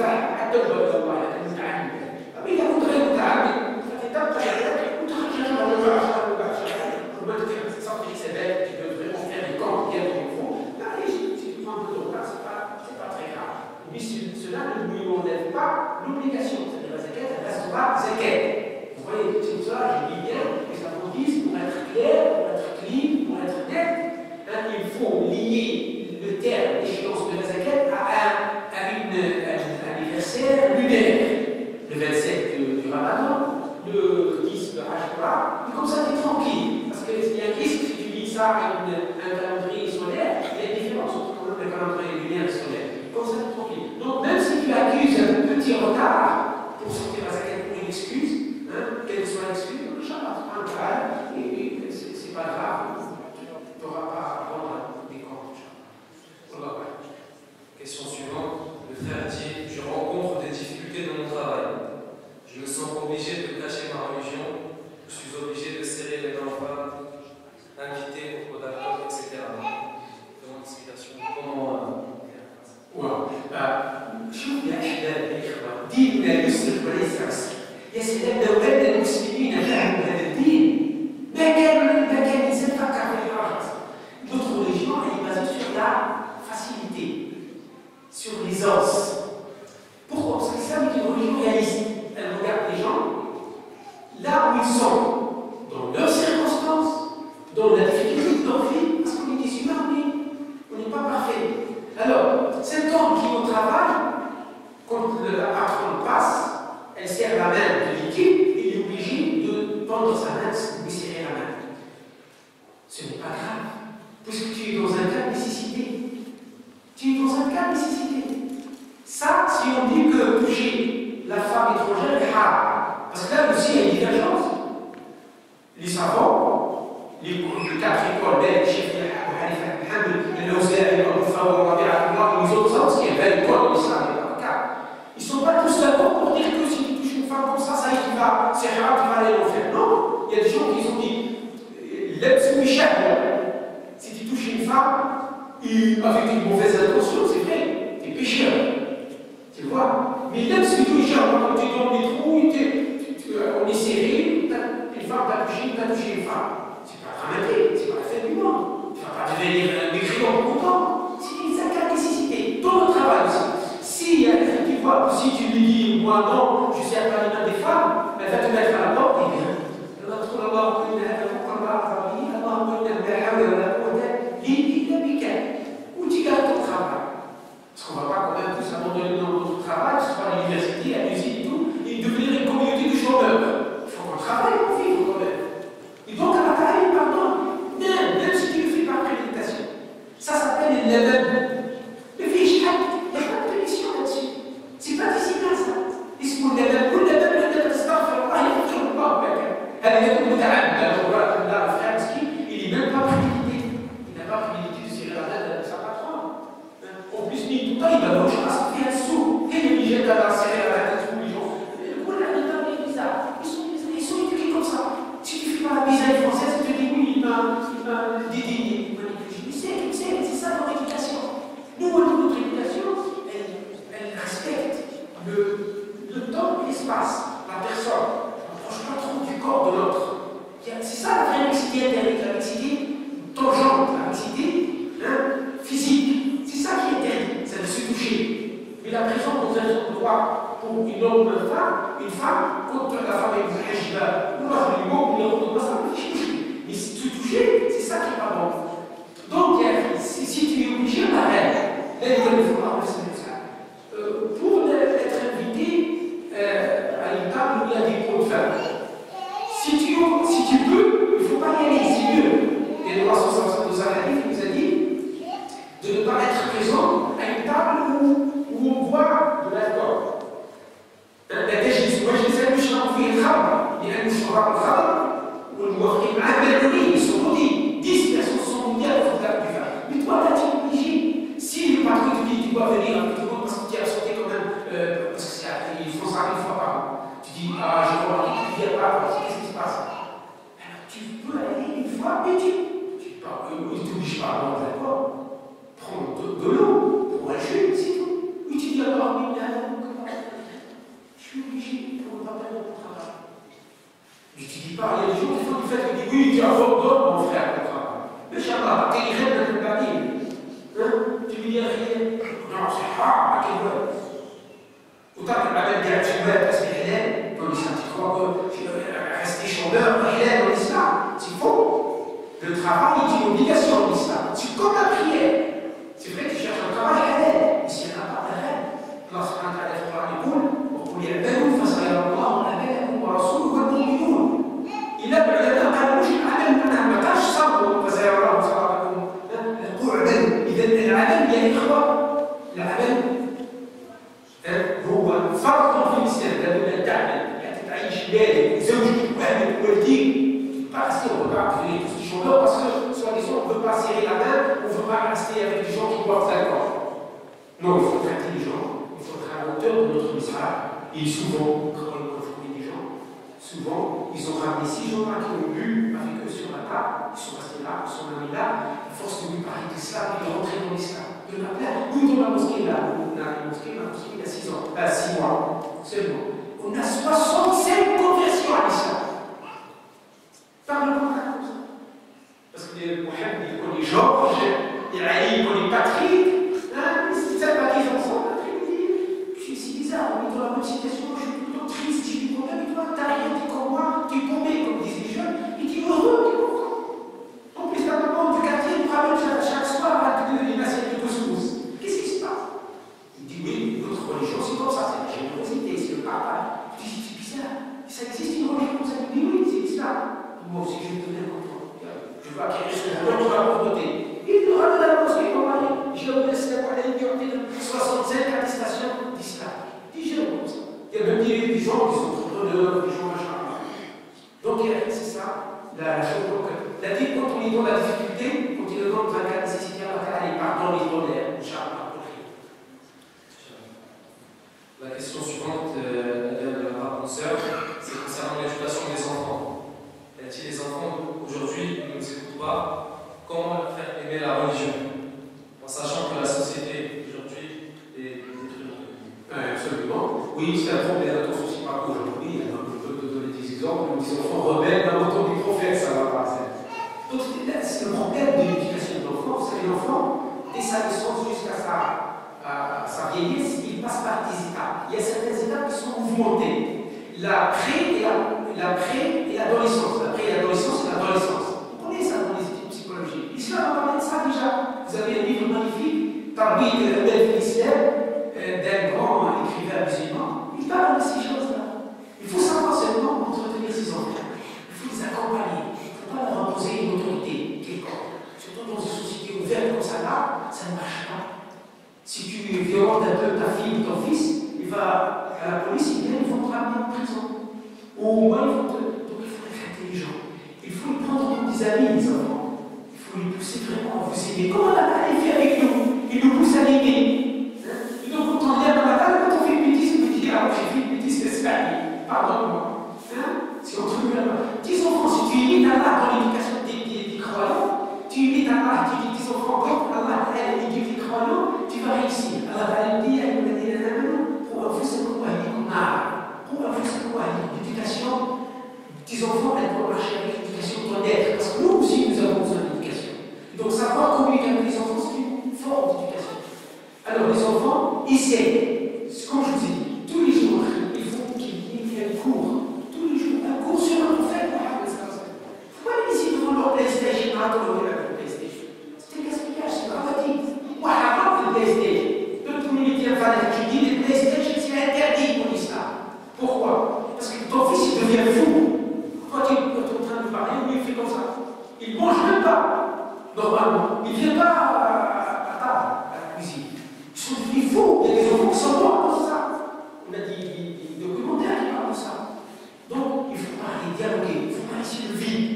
تفاح حتى البلد الله يعني متعلم إذا كنت غير متعلم فتبقى يدك وتخرج ربما تصفي حسابات tu peux vraiment faire des comptes bien comme il faut allez si tu prends un peu de retard c'est pas très grave mais cela ne lui enlève pas l'obligation c'est-à-dire la zakat elle restera zakat vous voyez c'est pour ça je dis bien que ça vous dise pour être clair pour être clean pour être net il faut lier le terme d'échéance de la zakat à un anniversaire lunaire le 27 du Ramadan, le 10 de Ashura, et comme ça tu es tranquille. Parce qu'il y a un risque si tu lis ça à un calendrier solaire, il y a une différence entre le calendrier lunaire et solaire. Comme ça tu es tranquille. Donc même si tu accuses un petit retard pour sortir la zakat pour une excuse, quelle que soit l'excuse, Inch'Allah, c'est pas un problème, et c'est pas grave, tu n'auras pas à rendre des comptes. Voilà. Question suivante. Le frère dit, je rencontre des difficultés dans mon travail. Je me sens obligé de cacher ma religion. Je suis obligé de serrer les mains aux femmes, inviter au d'accord, etc. Demande d'explication. Comment شوف يا احباب الاخوه ديننا يسر وليس عسر يا سلام لو ان المسلمين فهموا هذا الدين ما كان الانسان فكر في الحرج. Notre religion est basée sur la facilité, sur l'aisance. Pourquoi? Parce que l'islam est une religion réaliste. Elle regarde les gens là où ils sont, dans leurs circonstances, dans la difficulté de leur vie, parce qu'on est des humains, mais on n'est pas parfait. Alors, cet homme qui est au travail, quand la patronne passe, elle serre la main de l'équipe, il est obligé de tendre sa main, de lui serrer la main. Ce n'est pas grave, puisque tu es dans un cas de nécessité. Tu es dans un cas de nécessité. Ça, si on dit que toucher la femme étrangère est haram, parce que là aussi il y a une divergence. Les savants, les 4 écoles, les chefs de l'Auzari, les autres savants, qui est 20 écoles en islam, ils ne sont pas tous d'accord pour dire que si tu touches une femme comme ça y va, c'est haram, tu vas aller l'enfer. Non, il y a des gens qui ont dit, si tu touches une femme avec une mauvaise intention, c'est vrai, tu es pécheur. Tu vois? Mais même si tu touches quand tu es dans le métro, on est serré, une femme t'a touché une femme. C'est pas dramatique, c'est pas la fin du monde. Tu ne vas pas devenir un mécréant content. C'est une sacrée nécessité. Dans le travail aussi. Si tu vois, si tu lui dis, moi non, je sers pas les mains des femmes, elle va te mettre à la porte et bien. Où tu gardes ton travail? Parce qu'on ne va pas quand même tous abandonner notre travail, que ce soit à l'université, à l'usine et tout, et devenir une communauté de chômeurs. Il faut qu'on travaille pour vivre quand même. Et donc, à la taille, pardon, même si tu le fais par préméditation. Ça s'appelle l'adab. Mais il n'y a pas de punition là-dessus. C'est pas disciplin ça. Et c'est pour l'adab, il n'est même pas prémédité. Il n'a pas prémédité de serrer la main de sa patronne. En plus, tout le temps, il va manger à se faire sous. Et il est obligé d'aller serrer la main de tous les gens. C'est bizarre. Ils sont éduqués comme ça. Si tu fais pas la misère française, tu te dis oui, il m'a dédaigné. C'est ça leur éducation. Nous, notre éducation, elle respecte le temps et l'espace, la personne. On ne approche pas trop du corps de l'autre. C'est ça la vraie mixité interdite, la mixité tangente, la mixité physique. C'est ça qui est interdit, c'est de se toucher. Mais la présence dans un endroit pour une homme ou une femme, quand la femme est une hajiba, ou la femme est une ça ne fait toucher. Mais se toucher, c'est ça qui est pas bon. Donc, si tu es obligé, on arrête. Là, il faut pour être invité à une table où il y a des pots de femmes. Si tu peux, il ne faut pas y aller, c'est mieux. Et le roi de Zahari nous a dit de ne pas être présent à une table où on boit de l'alcool. مجلس المشرب فيه الخمر لأن شراب الخمر والموافقين مع المالونين sont maudits. 10 personnes sont maudits à la table du vin. Mais toi, là, tu es obligé. Si le patron te dit tu dois venir avec tout le monde parce que tu as sauté quand même, parce qu'ils font ça une fois par an, tu dis ah, je vois que tu ne viens pas, qu'est-ce qui se passe? Alors, tu peux aller une fois, mais tu ne t'obliges pas à boire de l'alcool. Prends de l'eau pour un jus, c'est tout. Ou tu dis alors, mais parle, il y a des gens qui font du fait que disent oui, tu as faute d'homme, mon frère, le travail. Mais Inch'Allah, quel rêve de la vie. Tu lui dis rien. Non, c'est haram, à quel point. Autant que la même guerre, tu veux parce qu'elle est dans l'islam. Tu crois que rester chanteur, elle est dans l'islam. C'est faux. Le travail est une obligation dans l'islam. C'est comme la prière. C'est vrai que tu cherches un travail, elle est. Mais si elle n'a pas de rêve, Allah subhanahu wa ta'ala fait parler pour وقل اعملوا فسيرى الله عملكم ورسوله والمؤمنون. إذا العلماء قالوا مش العمل معناه ما قالش صبروا فسيرى الله صبركم. قولوا اعملوا. إذا العمل يا إخوة العمل هو فرض في الإسلام. لابد أن تعمل يعني تعيش بالك وزوجك وأهلك ووالديك. Pas rester, on ne veut pas accueillir tous ces gens-là parce que, soi-disant, on ne veut pas serrer la main, on ne veut pas rester avec des gens qui boivent d'accord. Non, il faut être intelligent, il faut être à la hauteur de notre message. Et souvent, quand je connais des gens, souvent, ils ont ramené 6 gens-là qui ont bu avec eux sur la table, ils sont restés là, ils sont allés là, à force de lui parler d'islam, ils sont rentrés dans l'islam. Il y en a plein. Nous, dans la mosquée, là, on a une mosquée, il y a 6 ans, 6 mois seulement. On a 65 conversions à l'islam. Par le contraire comme ça. Parce que Mohamed, il connaît Georges, et Ali, il connaît Patrick, ils sympathisent ensemble. Après, il dit, c'est bizarre, on est dans la même situation, je suis plutôt triste, j'ai du problème, et toi, t'as rien, t'es comme moi, tu es tombé, comme disent les jeunes, et tu es heureux, tu es content. En plus, la maman du quartier nous ramène chaque soir avec une assiette de couscous. Qu'est-ce qui se passe? Il dit, oui, notre religion, c'est comme ça, c'est la générosité, c'est le partage. Tu dis, c'est bizarre, ça existe une religion comme ça? Il dit, oui, c'est l'islam. Moi aussi, je vais te donner un contrôle. Je veux acquérir ce que tu vas promoter. Il nous ramène à la mosquée, mon mari. J'ai laissé la parole de 65 attestations d'islam. 10 jeunes comme ça. Il y a même des gens qui sont entrepreneurs, des gens machin. Donc, c'est ça, la chose. Donc, la vie, quand on est dans la difficulté, quand il est dans un cas de nécessité, il part dans les tonnerres. La question suivante, elle vient de la penseur, c'est concernant l'éducation des enfants. Si les enfants aujourd'hui ne nous écoutent pas, comment leur faire aimer la religion en sachant que la société aujourd'hui est détruite? Absolument. Oui, c'est un problème. Attention, c'est pas qu'aujourd'hui. Je peux te donner des exemples. Des enfants rebelles, dans l'automne du prophète, ça va pas. Donc, c'est le problème de l'éducation de l'enfant. Vous savez, l'enfant, dès sa naissance jusqu'à sa vieillesse, il passe par des étapes. Il y a certaines étapes qui sont mouvementées. La pré et l'adolescence. La pré et l'adolescence et l'adolescence. Vous connaissez ça dans les études psychologiques. L'islam a parlé de ça déjà. Vous avez un livre magnifique, Parmi de l'islam, d'un grand écrivain musulman. Il parle de ces choses-là. Il faut savoir seulement entretenir ses enfants. Il faut les accompagner. Il ne faut pas leur imposer une autorité quelconque. Surtout dans une société ouverte comme ça là, ça ne marche pas. Si tu violentes un peu ta fille ou ton fils, il va à la police, ils vont te ramener en prison. Ou au moins, donc il faut être intelligent. Il faut les prendre comme des amis, les enfants. Il faut les pousser vraiment à vous aimer. Comment la malle fait avec nous? Il nous pousse à l'aimer. Et donc, quand on vient dans la table, quand on fait une bêtise, on dit, ah, j'ai fait une bêtise, c'est ça, pardonne-moi. Si on trouve là-bas. Tes enfants, si tu imites Allah dans l'éducation des croyants, tu imites Allah, tu dis tes enfants, comme Allah, elle éduque les croyants, tu vas réussir. Allah va le dire, elle va dire, pour vous, c'est quoi? L'éducation des enfants, elle doit marcher avec l'éducation de l'être. Parce que nous aussi, nous avons besoin d'éducation. Donc, savoir communiquer avec les enfants, c'est une forme d'éducation. Alors, les enfants, essaient, comme je vous ai dit, tous les jours, il faut qu'ils aient un cours. Tous les jours, un cours sur un prophète. Il ne faut pas les laisser devant leur PlayStation. Attends, leur PlayStation. C'est un gaspillage, c'est pas pratique. Moi, j'arrête le PlayStation. D'autres militaires fanatiques, je dis, les PlayStation, c'est interdit pour l'islam. Pourquoi? Parce que ton fils, il devient fou. Quand il est en train de parler, il fait comme ça. Il ne mange même pas, normalement. Il ne vient pas à table, à la cuisine. Ils sont devenus fous. Il y a des enfants qui sont morts comme ça. On a des documentaires qui parlent de ça. Donc, il faut parler, dialoguer. Il faut pas laisser le vide.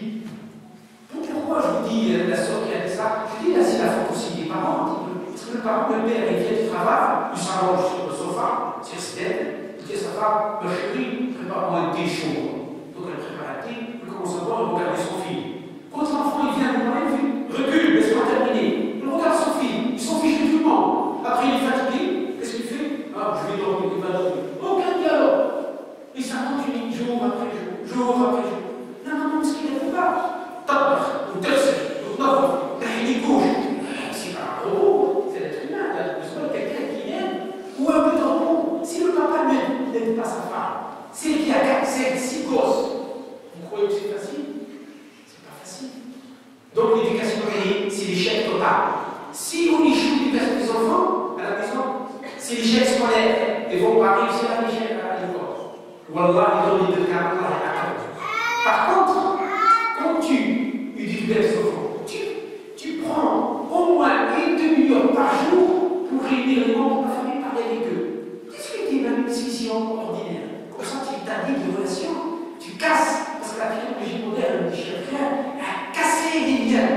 Donc, pourquoi je vous dis, la soeur qui a dit ça, je dis là, c'est la faute aussi des parents. Parce que le père, il vient du travail, il s'allonge sur le sofa, sur ses têtes. Sa femme, ma chérie, prépare-moi un thé chaud. Donc elle prépare un thé, elle commence à boire et regarder son film. Quand l'enfant il vient nous parler, il fait recule, laisse-moi terminer. Il regarde son film, il s'en fiche de tout le monde. Après il est fatigué, qu'est-ce qu'il fait? Ah, je vais dormir, il va dormir. Aucun dialogue. Et ça continue jour après jour, jour après jour. Non, n'aime pas sa femme, celle qui a 4, 5, 6 gosses, vous croyez que c'est facile? C'est pas facile. Donc l'éducation, c'est l'échec total. Si on échoue l'éducation des enfants à la maison, c'est l'échec scolaire. Ils ne vont pas réussir à l'échec à l'école. Wallah, ils ont les deux cas. Par contre, quand tu éduques les enfants, tu prends au moins 1 demi-heure par jour pour réunir les membres de ta famille, parler avec eux. Qu'est-ce que tu es une discussion ordinaire? Comme ça, tu établis des relations, tu casses, parce que la technologie moderne, a cassé des liens.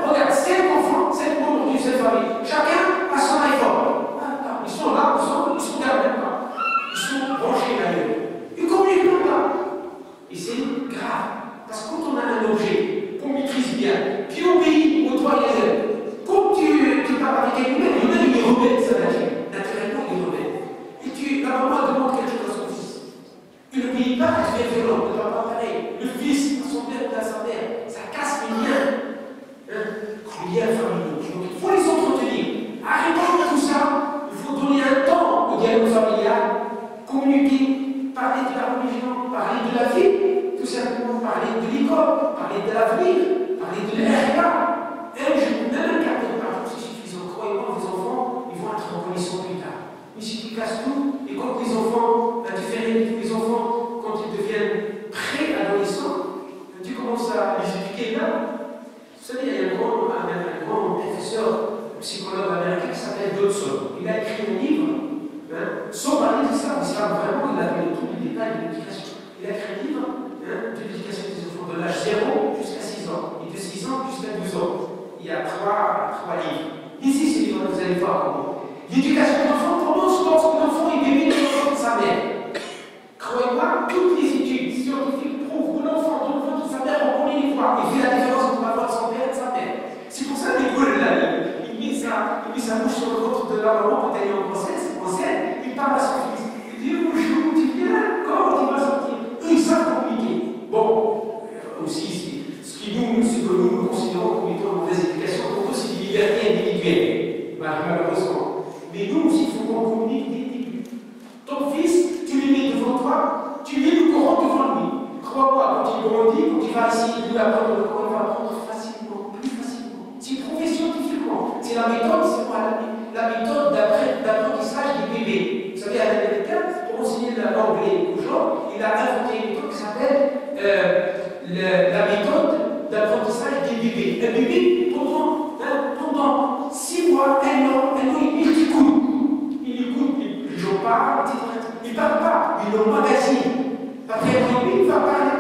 Regarde, 5 enfants, 5 membres d'une seule famille, chacun a son iPhone. Ils sont là, ils sont là même pas. Ils sont branchés d'ailleurs. Ils communiquent même pas. Et c'est grave. Parce que quand on a un objet qu'on maîtrise bien, qui obéit aux droits des ailes, quand tu parles avec un humain, l'humain il est rebelle, ça nature. Naturellement, il est rebelle. Et la maman demande quelque chose à son fils. Il n'obéit pas, elle devient violente, ne va pas pareil. Le fils, à son père ou à sa mère, ça casse les liens. Les liens familiaux. Donc il faut les entretenir. Arrêtons de tout ça. Il faut donner un temps au dialogue familial, communiquer, parler de la religion, parler de la vie, tout simplement parler de l'école, parler de l'avenir, parler de l'herba. Un jour, même un quart d'heure par jour, c'est suffisant. Croyez-moi, vos enfants, ils vont être reconnaissants plus tard. Mais si tu casses tout, et quand les enfants, les enfants, quand ils deviennent pré-adolescents, tu commences à les éduquer là. Vous savez, il y a un grand professeur, psychologue américain qui s'appelle Dodson. Il a écrit un livre, sans parler de ça, vraiment, il a donné tous les détails de l'éducation. Il a écrit un livre de l'éducation des enfants de l'âge 0 jusqu'à 6 ans, et de 6 ans jusqu'à 12 ans. Il y a 3 livres. Ici, ce livre, vous allez voir comment. L'éducation de l'enfant commence lorsque l'enfant est bébé dans le ventre de sa mère. Croyez-moi, toutes les études scientifiques prouvent que l'enfant dans le ventre de sa mère, on connaît les voix. Il fait la différence entre la voix de son père et de sa mère. C'est pour ça qu'il l'école là, il met sa bouche sur le ventre de la maman quand elle est en grossesse, il parle à son fils. Il dit, bonjour, tu viens, quand il va sortir? Eux, ils savent communiquer. Bon, aussi, ce que nous considérons comme étant une mauvaise éducation, pour nous, c'est une liberté individuelle, malheureusement. Mais nous aussi, il faut qu'on communique dès le début. Ton fils, tu le mets devant toi, tu lis le Coran devant lui. Crois-moi, quand il grandit, quand il va essayer de lui apprendre le Coran, il va apprendre facilement, plus facilement. C'est prouvé scientifiquement. C'est la méthode, c'est quoi la méthode d'apprentissage des bébés. Vous savez, à l'Américain, pour enseigner l'anglais aux gens, il a inventé une méthode qui s'appelle la méthode d'apprentissage des bébés. Un bébé, pendant 6 mois, 1 an, il écoute. Il écoute, les gens parlent, etc. Il ne parle pas, il l'emmagasine. Après un an, il va parler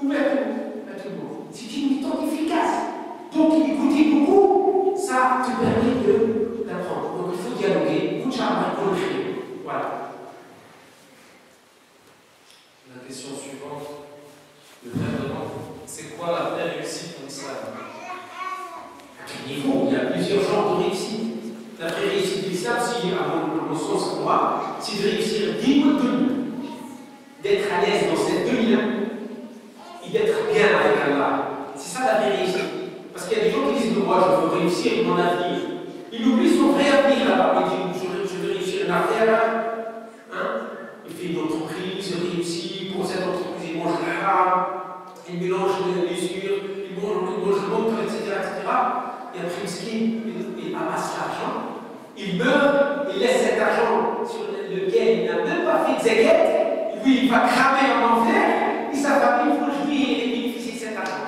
ouvertement à tout le monde. C'est une méthode efficace. Donc, écouter beaucoup, ça te permet d'apprendre. Donc, il faut dialoguer. Voilà. La question suivante, le frère demande, c'est quoi la vraie réussite en islam? À quel niveau? Il y a plusieurs genres de réussite. La vraie réussite de l'islam, si, à mon sens, pour moi, c'est de réussir digne, d'être à l'aise dans cette dunya et d'être bien avec Allah. C'est ça la vraie réussite. Parce qu'il y a des gens qui disent, moi, je veux réussir mon avenir. Il oublie son vrai avenir là-bas. Il dit, je veux réussir une affaire. Il fait une entreprise, il réussit. Pour cette entreprise, il mange le haram, il mélange les usures, il mange le montre, etc., etc. Et après, il amasse l'argent. Il meurt, il laisse cet argent sur lequel il n'a même pas fait de zakat. Lui, il va cramer en enfer. Et sa famille, franchement, il bénéficie de cet argent.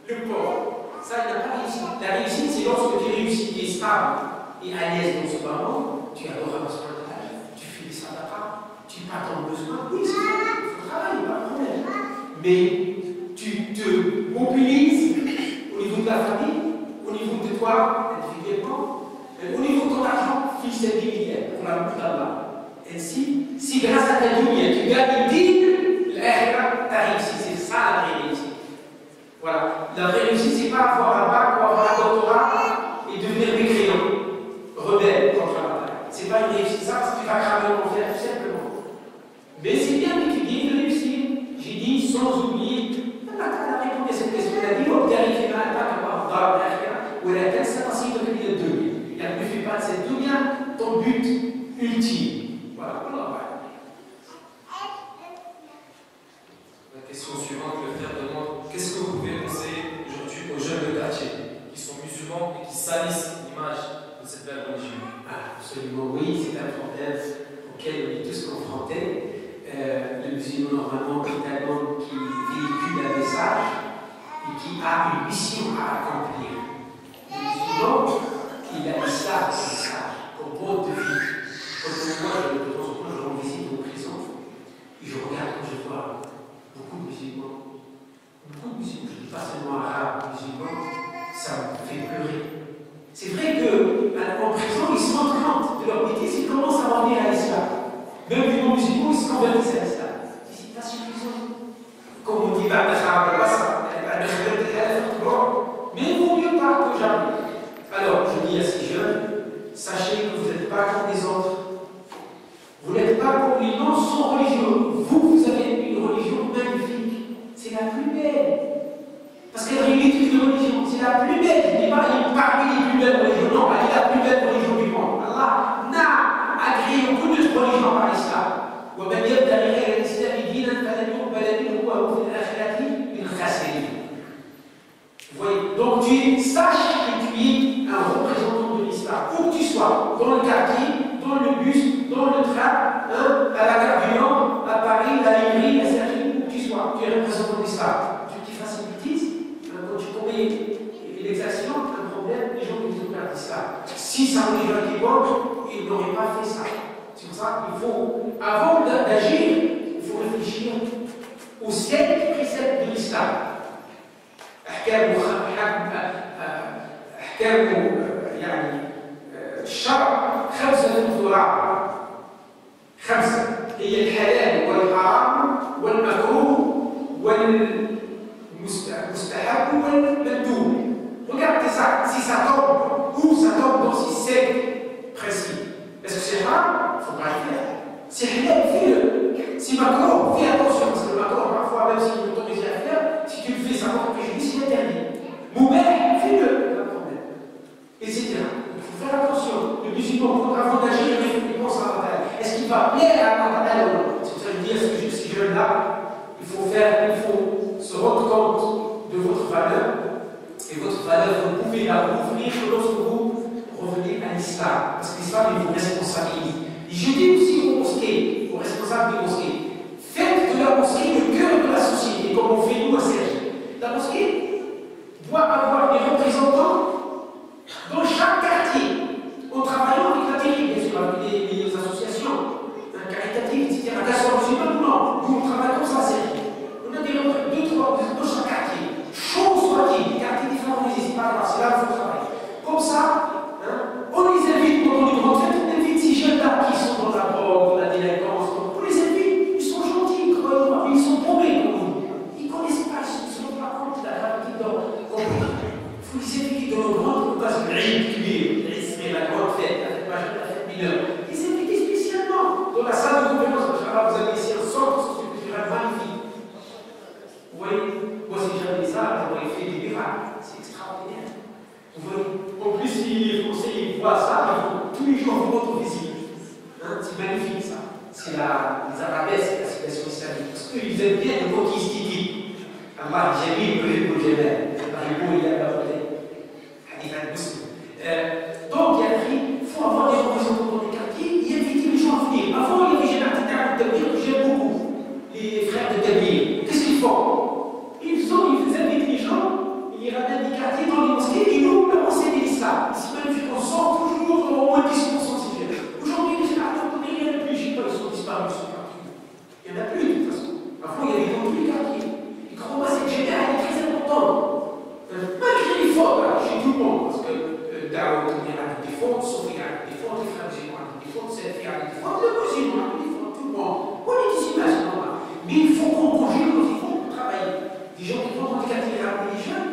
Le pauvre. Ça, il n'a pas réussi. La réussite, c'est lorsque tu réussis, tu es stable et à l'aise dans ce moment, tu adores un spectacle, tu fais des sadaqas, tu pas ton besoin. Oui, c'est vrai, il faut travailler, pas de problème. Mais tu te mobilises au niveau de la famille, au niveau de toi, individuellement, au niveau de ton argent, fixe cette milliards pour l'amour d'Allah. Ainsi, si grâce à ta dunya, tu gagnes 10 000, tu as réussi. C'est ça la vraie réussite. Voilà. La vraie réussite, c'est pas avoir un bac ou avoir un doctorat et devenir mécréant, rebelle contre la bataille. C'est pas une réussite, ça, parce que tu vas cramer en enfer, tout simplement. Mais c'est bien d'étudier, de réussir. J'ai dit sans oublier. Elle a répondu à cette question. Elle a dit, ne fais pas de cette dunya ton but ultime. Voilà. problèmes auxquels on est tous confrontés. Le musulman, normalement, finalement, qui véhicule un message et qui a une mission à accomplir. Le musulman, il a l'islam comme message, comme mode de vie. Comme moi, de temps en temps, je rends visite aux prisons et je regarde quand je vois beaucoup de musulmans. Beaucoup de musulmans, je ne dis pas seulement arabes, musulmans, ça me fait pleurer. C'est vrai qu'en prison, ils se rendent compte de leur bêtise, ils commencent à revenir à l'islam. Même les non-musulmans, ils se convertissent à l'islam. C'est pas suffisant. Comme on dit, mais il vaut mieux pas que jamais. Alors, je dis à ces jeunes, sachez que vous n'êtes pas comme les autres. Vous n'êtes pas comme les non sans religieux. Vous avez une religion magnifique. C'est la plus belle. Parce qu'elle réunit toutes les religions. C'est la plus belle. Il n'est pas parmi les plus belles religions. Non, elle est la plus belle religion du monde. Allah n'a agréé aucune autre religion par l'islam. ومن يبتغي غير الاسلام دينا فلن يقبل منه وهو في الاخره من الخاسرين. Vous voyez, donc tu saches que tu es un représentant de l'islam. Où que tu sois, dans le quartier, dans le bus, dans le train, à la gare du Nord, à Paris, à Ivry, à Sergi, où que tu sois, tu es représentant de l'islam. Tu te fasses une bêtise, quand tu commets l'exaction, un problème, les gens qui disent perdre l'islam. Si sa religion était bonne, ils n'auraient pas fait ça. C'est pour ça qu'il faut, avant d'agir, il faut réfléchir aux 7 préceptes de l'islam. أحكام يعني الشرع 5 ذراع 5 هي الحلال والحرام والمكروه والمستحب والمندوب. Regarde ça, si ça tombe, où ça tombe dans ces 7 principes. Est-ce que c'est haram? Il ne faut pas le faire. Si halal, fais-le. Si makruh, fais attention, parce que le makruh, parfois, même si on t'autorise à faire, si tu le fais, ça porte préjudice, c'est interdit. Moubah, fais-le, pas de problème. Etc. Il faut faire attention. Le musulman, avant d'agir, il pense à la bataille. Est-ce qu'il va plaire à la bataille ou non? C'est pour ça que je dis à ces jeunes-là, il faut se rendre compte de votre valeur. Et votre valeur, vous pouvez la rouvrir lorsque vous revenez à l'islam. Parce que l'islam, il vous responsabilise. Et je dis aussi aux mosquées, aux responsables des mosquées, faites de la mosquée le cœur de la société, comme on fait nous à Sergi. La mosquée doit avoir des représentants dans chaque quartier, en travaillant avec la télé, bien sûr, avec les associations caritatives, etc. D'accord, je ne sais pas non, nous on travaille comme ça à Sergi. On a des 2-3 dans chaque quartier. Chaud soit-il, les quartiers défavorisés, c'est pas grave, c'est là où il faut travailler. Comme ça, on les invite pendant les grandes fêtes, on invite ces jeunes-là qui sont dans la drogue, dans la délinquance, on les invite, ils sont gentils, croyez-moi, mais ils sont tombés comme nous. Ils ne connaissent pas, ils ne se rendent pas compte de la gravité de leur comportement. Il faut les inviter dans nos grandes occasions, la grande fête, la fête majeure, la fête mineure. Les inviter spécialement dans la salle de conférence, parce que là, vous avez ici un centre socioculturel magnifique. Vous voyez, moi si j'avais ça, j'aurais fait des miracles. C'est extraordinaire. Vous voyez, en plus, si les Français ils voient ça, ils vont tous les jours vous rendre visite. C'est magnifique ça. C'est les arabesques, la citation islamique. Parce qu'ils aiment bien le mot qui se dit. Allah, Jamil, le Jamel. Par-exemple, il y a la volée. Hadith al-Muslim. Donc, il faut avoir des représentants dans les quartiers et inviter les gens à venir. Avant, il y avait Jamaat al-Tabir que j'aime beaucoup. Les frères de Tabir. Qu'est-ce qu'ils font? Ils invitent les gens, ils ramènent des quartiers dans les mosquées et nous, on leur enseigne l'islam. C'est magnifique, on sort toujours au moins 10% sensibles. Aujourd'hui, les Jamaat al-Tabir, il n'y en a plus, je ne sais pas, ils sont disparus, ils sont partout. Il n'y en a plus de toute façon. Avant, il y avait dans tous les quartiers. Et crois-moi, cette génération est très importante. Malgré les fautes, chez tout le monde, parce que دعوة عندك des fautes, Sophie عندك des fautes, les frères musulmans عندك des fautes, Selfie عندك des fautes, le musulman عندك des fautes, tout le monde. On est des images normales. Mais il faut qu'on conjugue, il faut travailler. Des gens qui vont dans les quartiers religieux,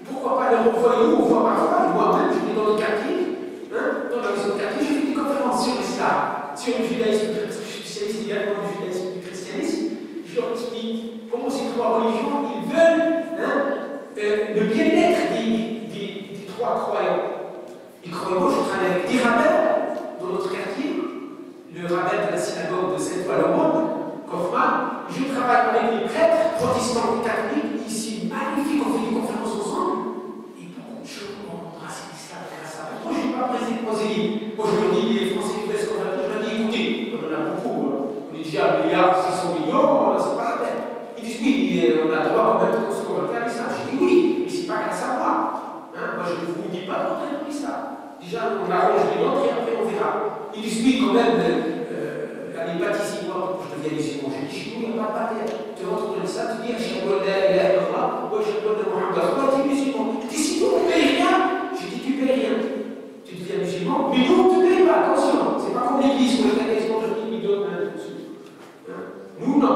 pourquoi pas leur envoyer où on voit parfois, moi-même, je vais dans les quartiers, dans la maison de quartier, je fais des conférences sur l'islam, sur le judaïsme, je suis spécialiste également du judaïsme et du christianisme, je leur explique comment ces 3 religions, ils veulent le bien-être des 3 croyants. Et croyez-moi, je travaille avec des rabbins dans notre quartier, le rabbin de la synagogue de Saint-Ouen-le-Monde, Kaufmann. Je travaille avec les prêtres protestants et catholiques, ici, magnifique, on fait des conférences ensemble. Et beaucoup de choses, on embrasse l'islam grâce à ça. Pourquoi je n'ai pas posé libre? Moi, je leur dis, les Français qui veulent se convertir, je leur dis, suis quand même les pâtissiers, moi, je deviens musulman, je dis chez nous, il n'y a pas de pâté. Tu rentres dans ça, tu dis Ashhadu an la ilaha illallah wa ashhadu anna Muhammadan rasulullah, tu es musulman. Tu dis si toi, tu ne payes rien, je dis tu ne payes rien. Tu deviens musulman, mais nous, on ne te paye pas, attention. C'est pas comme l'église où les gens qui donnent un tout. Nous, non.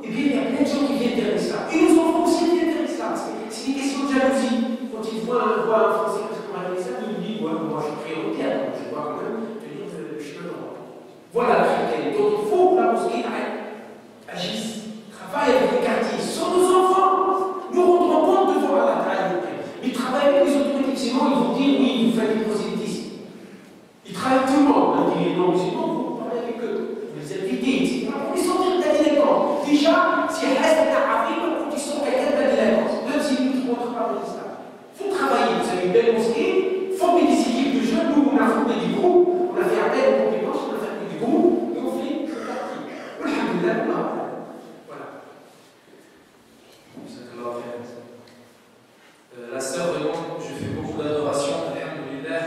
Et bien, il y a plein de gens qui viennent vers l'islam. Et nos enfants aussi viennent vers l'islam. C'est une question de jalousie. Quand ils voient un Français qui va vers l'islam, ils disent ouais, moi je prie au théâtre, je dois quand même tenir le chemin droit. Voilà la réalité. Donc il faut que la mosquée agisse, travaille avec les quartiers, sont nos enfants. Nous rendrons compte devant Allah Ta'ala. Ils travaillent avec les autorités musulmans, ils vont dire oui, vous faites du prosélytisme. Ils travaillent avec tout le monde. On dit non musulmans, vous parlez avec eux. Vous les invitez, etc. Pour les sortir de la délinquance. Déjà, si elle reste un arrive, pour qu'ils sont quelqu'un de la délinquance, même s'ils ne nous montrent pas de l'islam. Il faut travailler. Vous avez une belle mosquée, former des équipes de jeunes. Nous, on a formé des groupes, on a fait appel aux compétences, on a fait des groupes, et on fait le quartier. Alhamdulillah. La sœur demande, je fais beaucoup d'adoration, alhamdulillah,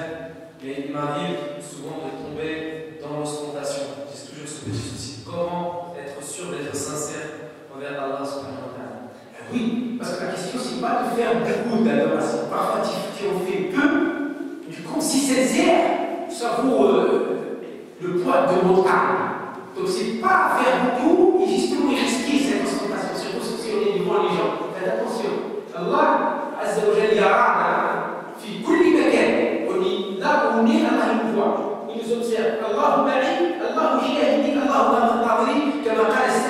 mais il m'arrive souvent de tomber dans l'ostentation. Je dis toujours ce petit souci. Comment être sûr d'être sincère envers Allah subhanahu wa ta'ala? Oui, parce que la question, c'est pas de faire beaucoup d'adoration. Parfois, tu en fais peu, du coup, si c'est zéro, ça vaut le poids de notre âme. Donc, c'est pas faire beaucoup et justement risquer cette ostentation, surtout si on est devant les gens. Faites attention. Allah Azza wa Jalla yarana fi kulli makan. Là où on est, Allah nous voit. Il nous observe. Allahu ma'i, Allahu shahidi, Allahu nadiri, comme a dit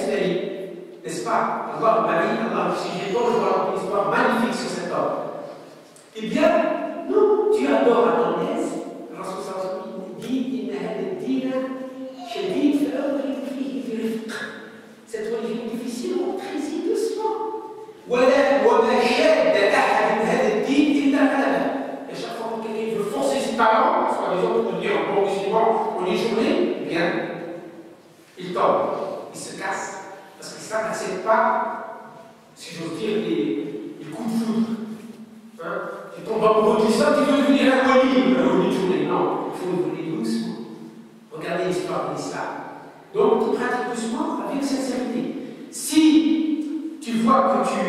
Sayyid. N'est-ce pas? Allahu ma'i, Allahu shahidi. Donc, je vois une histoire magnifique sur cet homme. Eh bien, non, tu adores à ton aise. Rasul sallallahu dit Inna hada ad-dina shadid fa'awrid fihi bi rifq. Cette religion difficile, on très doucement. وما شاد احد هذا الدين الا غلبه. Et chaque fois que quelqu'un veut forcer ses talents, soit disant pour dire bon musulman, on est journée, eh bien, il tombe, il se casse. Parce que ça n'accepte pas, si j'ose dire, les coups de foudre. Hein? Tu tombes amoureux de l'islam, tu veux devenir un wali de journée. Non, il faut évoluer doucement. Regardez l'histoire de l'islam. Donc, tu pratiques doucement avec sincérité. Si tu vois que tu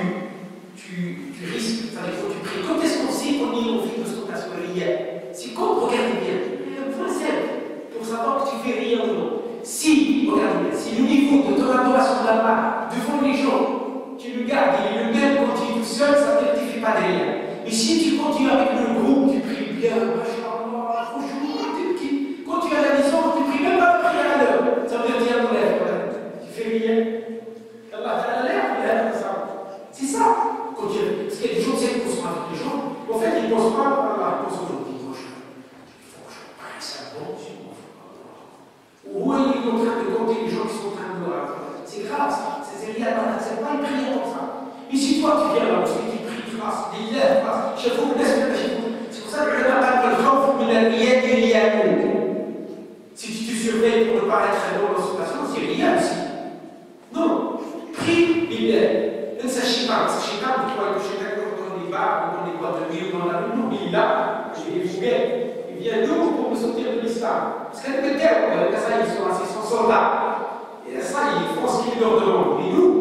risques, c'est-à-dire que tu pries. Quand est-ce qu'on sait qu'on fait de l'ostentation hier? C'est quand, regardez bien, un point simple, pour savoir que tu fais rien ou non. Si, regardez bien, si le niveau de ton adoration d'Allah devant les gens, tu le gardes, il est le même quand tu es tout seul, ça veut dire que tu ne fais pas de rien. Mais si tu continues avec le groupe, tu pries bien, machallah, franchement, quand tu es à la maison, tu ne pries même pas la prière à l'heure, ça veut dire que tu es à ton lèvre, tu fais rien. Allah Ta'ala l'air, il a ça. C'est ça. Parce qu'il y a des gens qui pensent pas avec les gens. En fait, ils ne pensent pas à Allah, ils pensent aux gens. Ils disent, il faut que je presse un bon musulman. Ou ils sont en train de compter les gens qui sont en train de voir. C'est grave, ça. C'est rien, c'est pas une prière comme ça. Mais si toi, tu viens là, parce que tu pries, tu passes, des lèvres, tu passes, chez vous, c'est pour ça que le Ramadan parle de l'enfant, mais la niette et l'iyamou. Si tu te surveilles pour ne pas être très bon dans cette situation, c'est rien aussi. Non. Prie, ne sachez pas, tu vois, que chacun dans les bars, dans les boîtes de nuit, dans la rue, non, il est là, il vient nous pour nous sortir de l'islam. Parce qu'à l'Angleterre, ça, ils sont assez sans soldats. Et ça, ils font ce qu'ils leur demandent. Et nous,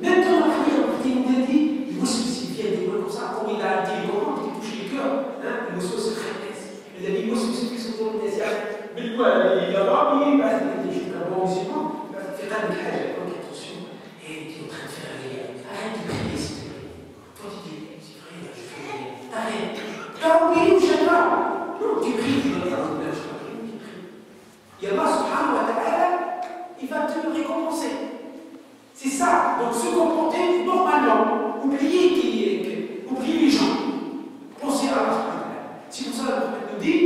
même dans la prière, il nous a dit, moi, s'il vient des mots comme ça, comme il a dit, comment il touche les cœurs, hein, le monsieur se traite. Il a dit, moi, c'est ce qui sont dans le désert. Mais quoi, il a pas mis, il a dit, je suis un bon musulman, il a fait un de attention. Et tu es en train de faire rien. Arrête de prier, s'il te plaît. Toi, tu dis, c'est vrai, je fais rien. Arrête. Tu as oublié ou je sais pas? Non, tu pries, tu dois faire un peu, tu pries. Et Allah, subhanahu wa ta'ala, il va te récompenser. C'est ça. Donc, se comporter normalement. Oubliez les gens. Pensez à Allah, subhanahu wa ta'ala. C'est pour ça que le prophète nous dit,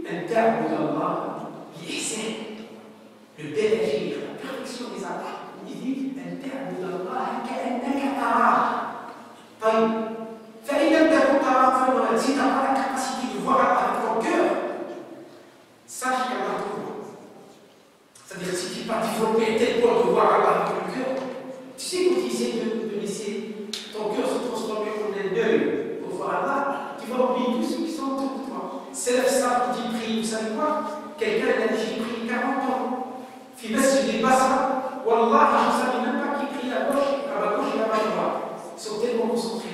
un terme d'Allah, l'ihsan, le bel agir, la perfection des actes. Il dit أن تعبد الله كأنك تراه. طيب فإن لم تكن تراه فإنه si tu n'as pas la capacité de voir avec ton cœur, sache qu'Allah te voit. C'est-à-dire si tu n'es pas développé tel point de voir Allah avec le cœur, tu sais quand tu essaies de laisser ton cœur se transformer en un œil pour voir Allah, tu vas oublier tous ceux qui sont autour de toi. C'est ça quand tu pries, vous savez quoi? quelqu'un a dit j'ai prié 40 ans. Fi masjid al-Basra, wallah, je ne savais même pas qui prie à gauche et à ma droite. Ils sont tellement concentrés.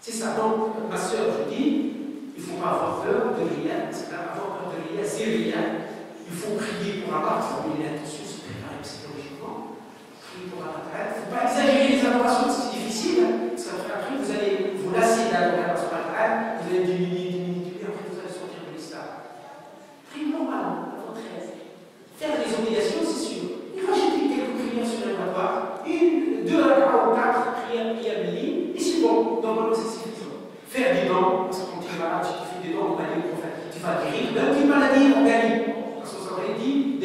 C'est ça. Donc, ma soeur, je dis, il ne faut pas avoir peur de rien, parce qu'avoir peur de rien, c'est rien. Il faut prier pour Allah, formuler l'intention, se préparer psychologiquement. Prier pour Allah. Il ne faut pas exagérer les adorations, c'est difficile, parce qu'après, vous allez vous lasser d'adorer Allah, vous allez diminuer, après vous allez sortir de l'islam. Priez normalement, à votre aise. Faire des obligations, c'est sûr. Et rajouter quelques prières sur le repas, une, deux, ou quatre prières mini, et c'est bon, normalement c'est suffisant. Faire des dents, parce que quand tu es malade, tu fais des dents, tu vas guérir, même une maladie organique. Parce que ça aurait dit,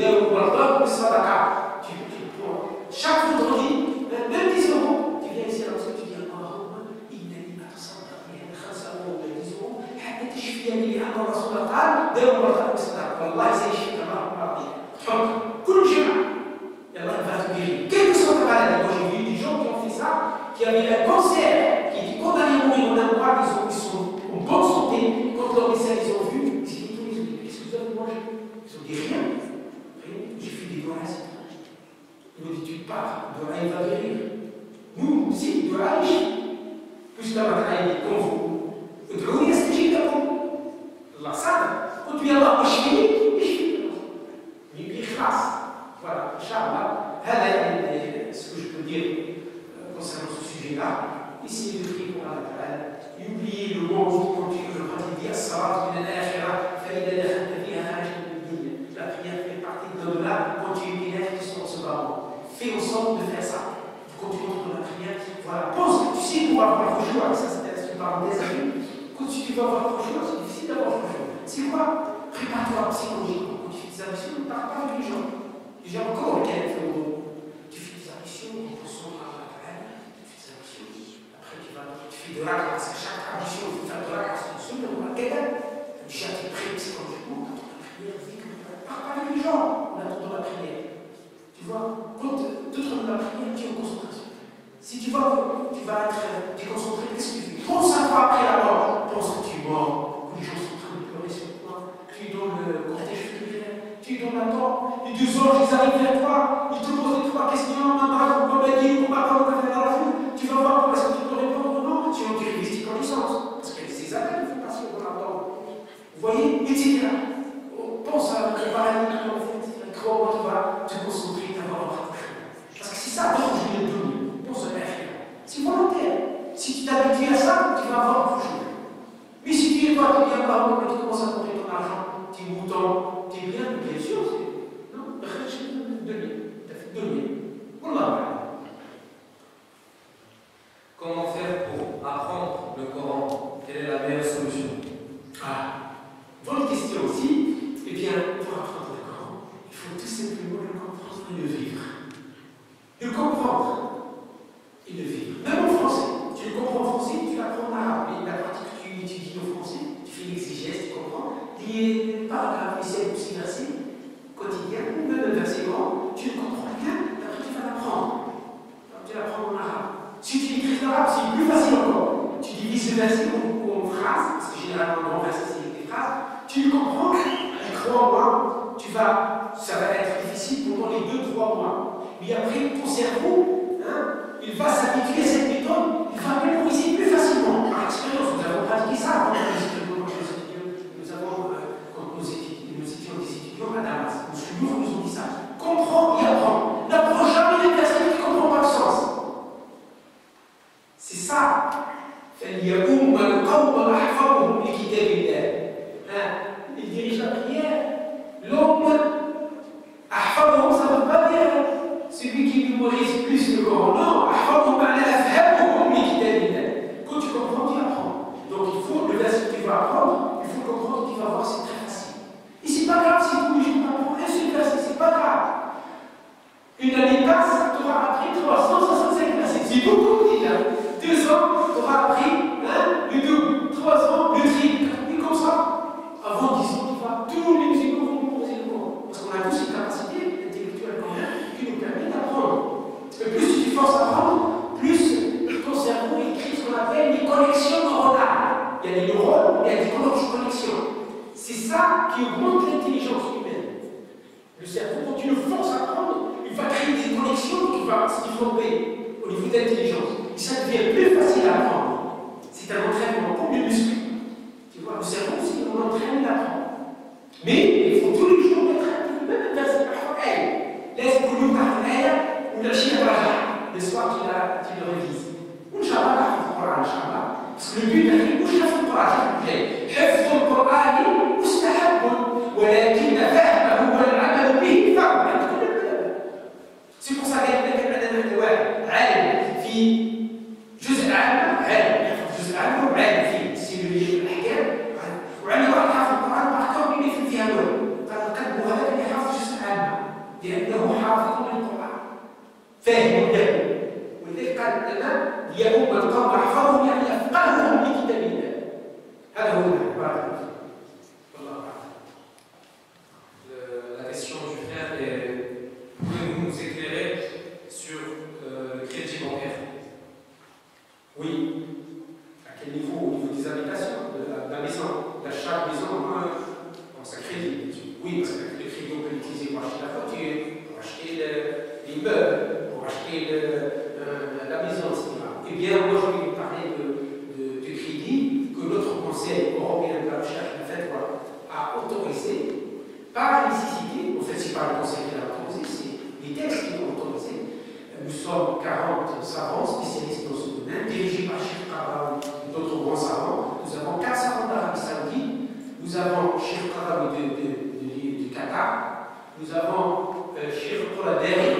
chaque vendredi, même 10 euros, tu viens ici à la maison, tu dis, il n'a dit, attention, il y a 5 euros, 10 euros, حتى تشفي لي أن الرسول قال داوم مرتبط بالصدقة والله سيشفيك الله العظيم حب كل جمعة يلا va te guérir quelle que soit ta maladie. Moi j'ai vu des gens qui ont fait ça, qui avaient un cancer, qui étaient condamnés à mourir en un mois, ils sont en bonne santé, quand leurs médecins les ont vus, ils se disent qu'est-ce que vous avez mangé? Ils ont dit rien, j'ai fait des doigts. Ils m'ont dit tu pars, doigt il va guérir. Nous, si, doigt, plus la maladie est comme vous. ادعوني استجيب لكم الله صادق قلت يا الله اشفيني بإخلاص voilà إن شاء الله هذا يعني ce que je peux dire concernant ce sujet-là. Essayez de prier pour Allah Ta'ala et oubliez le mot quand il dit الصلاة من الآخرة فإذا دخلت فيها خرجت من الدنيا. La prière fait partie de l'au-delà quand tu es élève qui sont en ce moment. Fais en sorte de faire ça. Quand tu entres dans la prière, voilà, pense, tu sais qu'on va avoir le jour, ça c'était une parenthèse à lui. Quand tu vas avoir autre chose, c'est difficile d'avoir autre chose. C'est quoi? Prépare-toi psychologiquement. Quand tu fais des ambitions, ne parle pas avec les gens. Les gens encore, lesquels tu fais des ambitions, en pensant à la reine, tu fais des ambitions. Après, tu fais de l'acte, parce que chaque ambition, il faut faire de l'acte, c'est une seule, on va quelqu'un. Déjà, tu es prêt psychologiquement, quand tu la prière, parle pas avec les gens en attendant la prière. Tu vois, quand tu attends la prière, tu es en concentration. Si tu vois que tu vas être déconcentré, qu'est-ce que tu fais? Pense à toi après la mort. Pense que tu es mort, que les gens sont en train de pleurer sur toi, tu es dans le cortège funéraire, tu es dans l'attente, les deux anges ils arrivent vers toi, ils te posent des trois questions, maman, comme elle dit, papa, on va faire dans la foule, tu vas voir est-ce que tu peux répondre ou non, tu en dirais des connaissances, parce que c'est ça qu'il faut passer dans l'attente. Vous voyez, etc. Pense à préparer un livre, en fait, comment tu vas te concentrer, t'avoir un rapprochement. Parce que c'est ça, donc je viens de donner. C'est volontaire. Si tu t'habitues à ça, tu vas avoir autre chose. Mais si tu es toi qui viens par exemple, tu commences à compter ton argent, tes moutons, tes biens, bien sûr, c'est. Non, donner. Voilà. Comment faire pour apprendre le Coran? Quelle est la meilleure solution? Bonne question aussi. Eh bien, pour apprendre le Coran, il faut tout simplement le comprendre et le vivre. Le comprendre et le vivre. Même en français. Tu le comprends en français, tu l'apprends en arabe. Mais la pratique que tu étudies en français, tu fais l'exégèse, tu comprends. Les paragraphes, les 5 ou 6 versets quotidiens, ou même un verset grand, tu le comprends bien, après tu vas l'apprendre. Tu l'apprends en arabe. Si tu écris en arabe, c'est plus facile encore. Tu divises le verset en phrases, parce que généralement, le grand verset, c'est des phrases. Tu le comprends, et crois-moi, ça va être difficile pendant les 2-3 mois. Mais après, ton cerveau, il va s'habituer à cette méthode, il va mémoriser plus facilement. Par expérience, nous avons pratiqué ça quand nous étions des étudiants à Damas. Nos nous ont dit ça. Comprends et apprends. N'apprends jamais les personnes qui ne comprennent pas le sens. C'est ça. Il dirige la prière. L'homme, ça ne veut pas dire celui qui mémorise plus le Coran. Non, quand tu comprends, tu apprends. Donc il faut, le verset que tu vas apprendre, il faut comprendre, tu vas voir, c'est très facile. Et c'est pas grave si tous les jours tu apprends un seul verset, c'est pas grave. Une année passe, tu auras appris 365 versets. C'est beaucoup déjà. 2 ans, tu auras appris le double. 3 ans, le triple. Et comme ça, avant 10 ans, tu vas tous les musulmans vont mémoriser le Coran. Parce qu'on a tous une capacité intellectuelle quand même qui nous permet d'apprendre. Et plus tu forces à apprendre, plus ton cerveau crée ce qu'on appelle des connexions neuronales. Il y a des neurones, il y a des connexions. C'est ça qui augmente l'intelligence. développé au niveau d'intelligence, et ça devient plus facile à apprendre. C'est un entraînement pour le muscle. Tu vois, le cerveau aussi, on entraîne l'apprendre. Mais il faut tous les jours mettre un peu, même un verset parfois, laisse pour nous par l'air, ou la chine à le soir qu'il le révise. Ou le Shabbat, parce que le but d'un livre, مش حفظ القرآن، حفظ القرآن مستحب ولكن فهمه والعمل به فرض. C'est pour ça qu'il y a عالم في جزء عام، عالم يحفظ جزء عام وعالم في السيولوجيا والأحكام، وعندنا واحد حافظ القرآن مع كون ما يفهم فيها والو، قال نقدموا هذا اللي يحفظ جزء عام لأنه حافظ للقرآن فاهم له. ولذلك قال لنا يا أمة القوم احفظهم يعني أفقههم لكتاب الله. هذا هو المعنى. La question du frère est: pouvez-vous nous éclairer sur le crédit bancaire? Oui. À quel niveau? Au niveau des habitations, de la maison, d'achat de maison, ça crédit. Oui, parce que le crédit, on peut l'utiliser pour acheter la voiture, pour acheter les meubles, pour acheter la maison, etc. Eh bien, moi, je vais vous parler de crédit que notre Conseil européen de la recherche a autorisé par nécessité. En fait, c'est pas le Conseil qui l'a autorisé, c'est les textes qui l'ont autorisé. Nous sommes 40 savants spécialistes dans ce domaine, dirigés par Cheikh Qaradawi et d'autres grands savants. Nous avons 4 savants d'Arabie Saoudite, nous avons Cheikh Qaradawi du Qatar, nous avons Cheikh Qoladeri,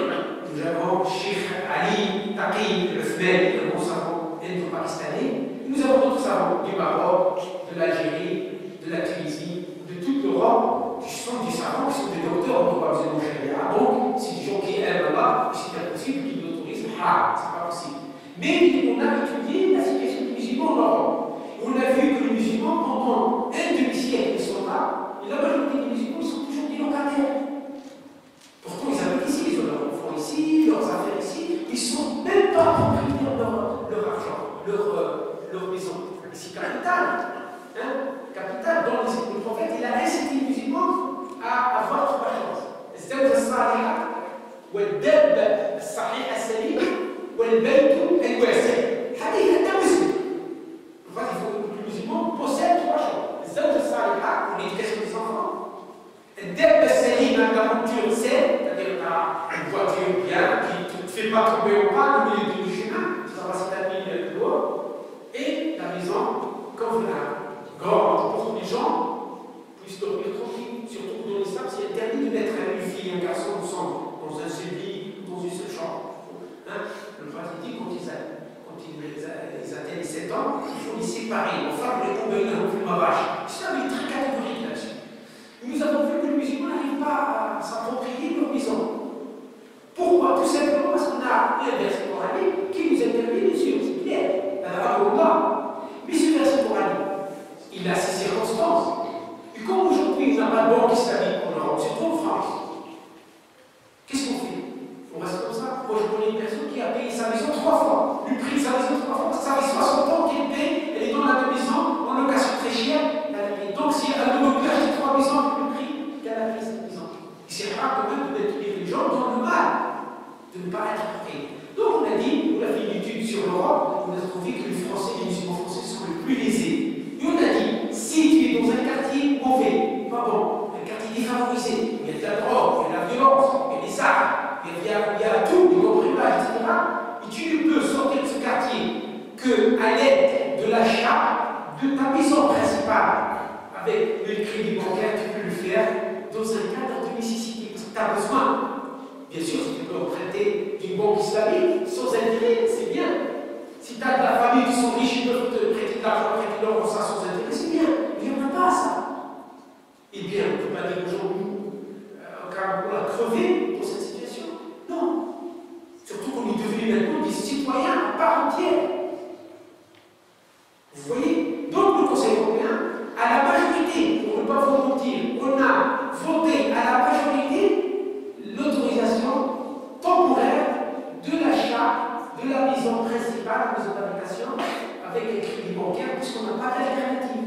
nous avons Cheikh Ali Taqi al-Uthmani, le grand savant indo-pakistanais. Nous avons d'autres savants du Maroc, de l'Algérie, de la Tunisie, de toute l'Europe, qui sont des savants, qui sont des docteurs en droit musulman sharia. Donc, c'est des gens qui aiment Allah, c'est impossible qu'ils l'autorisent. Ah, c'est pas possible. Mais on a étudié la situation des musulmans en Europe. Et on a vu que les musulmans, pendant un demi-siècle, ils sont là, et la majorité des musulmans, ils sont toujours des locataires. Pourtant, ils habitent ici, ils ont leurs enfants ici, leurs affaires ici, ils ne sont même pas propriétaires de leur argent, leur maison. Et c'est capital. Capital, dans le prophète, il a incité les musulmans à avoir 3 choses. الزوجة الصالحة والدابة الصحيحة السليمة والبيت الواسع. حديث أنت مسلم. Il faut que les musulmans possèdent 3 choses. الزوجة الصالحة pour l'éducation des enfants. الدابة السليمة, la monture saine, c'est-à-dire une voiture bien qui ne te fait pas tomber au pas au milieu du chemin, ça va s'établir dehors. Et la maison convenable, grande, pour que les gens puissent dormir tranquille. Surtout que dans l'islam, c'est interdit de mettre une fille et un garçon ensemble, dans un seul lit, dans une seule chambre. Le prophète dit quand ils atteignent 7 ans, il faut les séparer. Enfin, les tomber là, on fait ma vache. L'islam est très catégorique là-dessus. Nous avons vu que les musulmans n'arrivent pas à s'approprier leur maison. Pourquoi? Tout simplement parce qu'on a un verset coranique qui nous interdit, bien sûr, c'est clair. Mais ce verset coranique, il a ses circonstances. Et comme aujourd'hui, on n'a pas de banque islamique en Europe, surtout en France, qu'est-ce qu'on fait? On reste comme ça. Moi, je connais une personne qui a payé sa maison 3 fois. Le prix de sa maison 3 fois, ça fait 60 ans qu'elle paye, elle est dans la maison en location très chère. Et donc, si elle ne peut acheter 3 maisons avec le prix qu'elle a payé cette maison, c'est rare quand même de mettre les gens dans le mal, de ne pas être payés. Donc, on a dit, on a fait une étude sur l'Europe, on a trouvé que les Français, les musulmans français sont les plus lésés. Et on a dit, si tu es dans un quartier mauvais, pas bon, un quartier défavorisé, il y a de la drogue, il y a de la violence, il y a des armes, il y a tout, des cambriolages, etc. Et tu ne peux sortir de ce quartier qu'à l'aide de l'achat de ta maison principale. Avec le crédit bancaire, tu peux le faire dans un cadre de nécessité, parce que tu as besoin. Bien sûr, si tu peux emprunter d'une banque islamique sans intérêt, c'est bien. Si tu as de la famille qui sont riches, ils peuvent te prêter de l'argent, prêter leur ça sans intérêt, c'est bien. Mais on n'a pas ça. Eh bien, on ne peut pas dire aux gens, car on a crevé dans cette situation. Non. Surtout qu'on est devenus maintenant des citoyens à part entière. Vous voyez? Donc, le Conseil européen, à la majorité, pour ne pas vous mentir, on a voté à la majorité l'autorisation temporaire de l'achat de la maison principale, la maison d'habitation, avec un crédit bancaire, puisqu'on n'a pas d'alternative.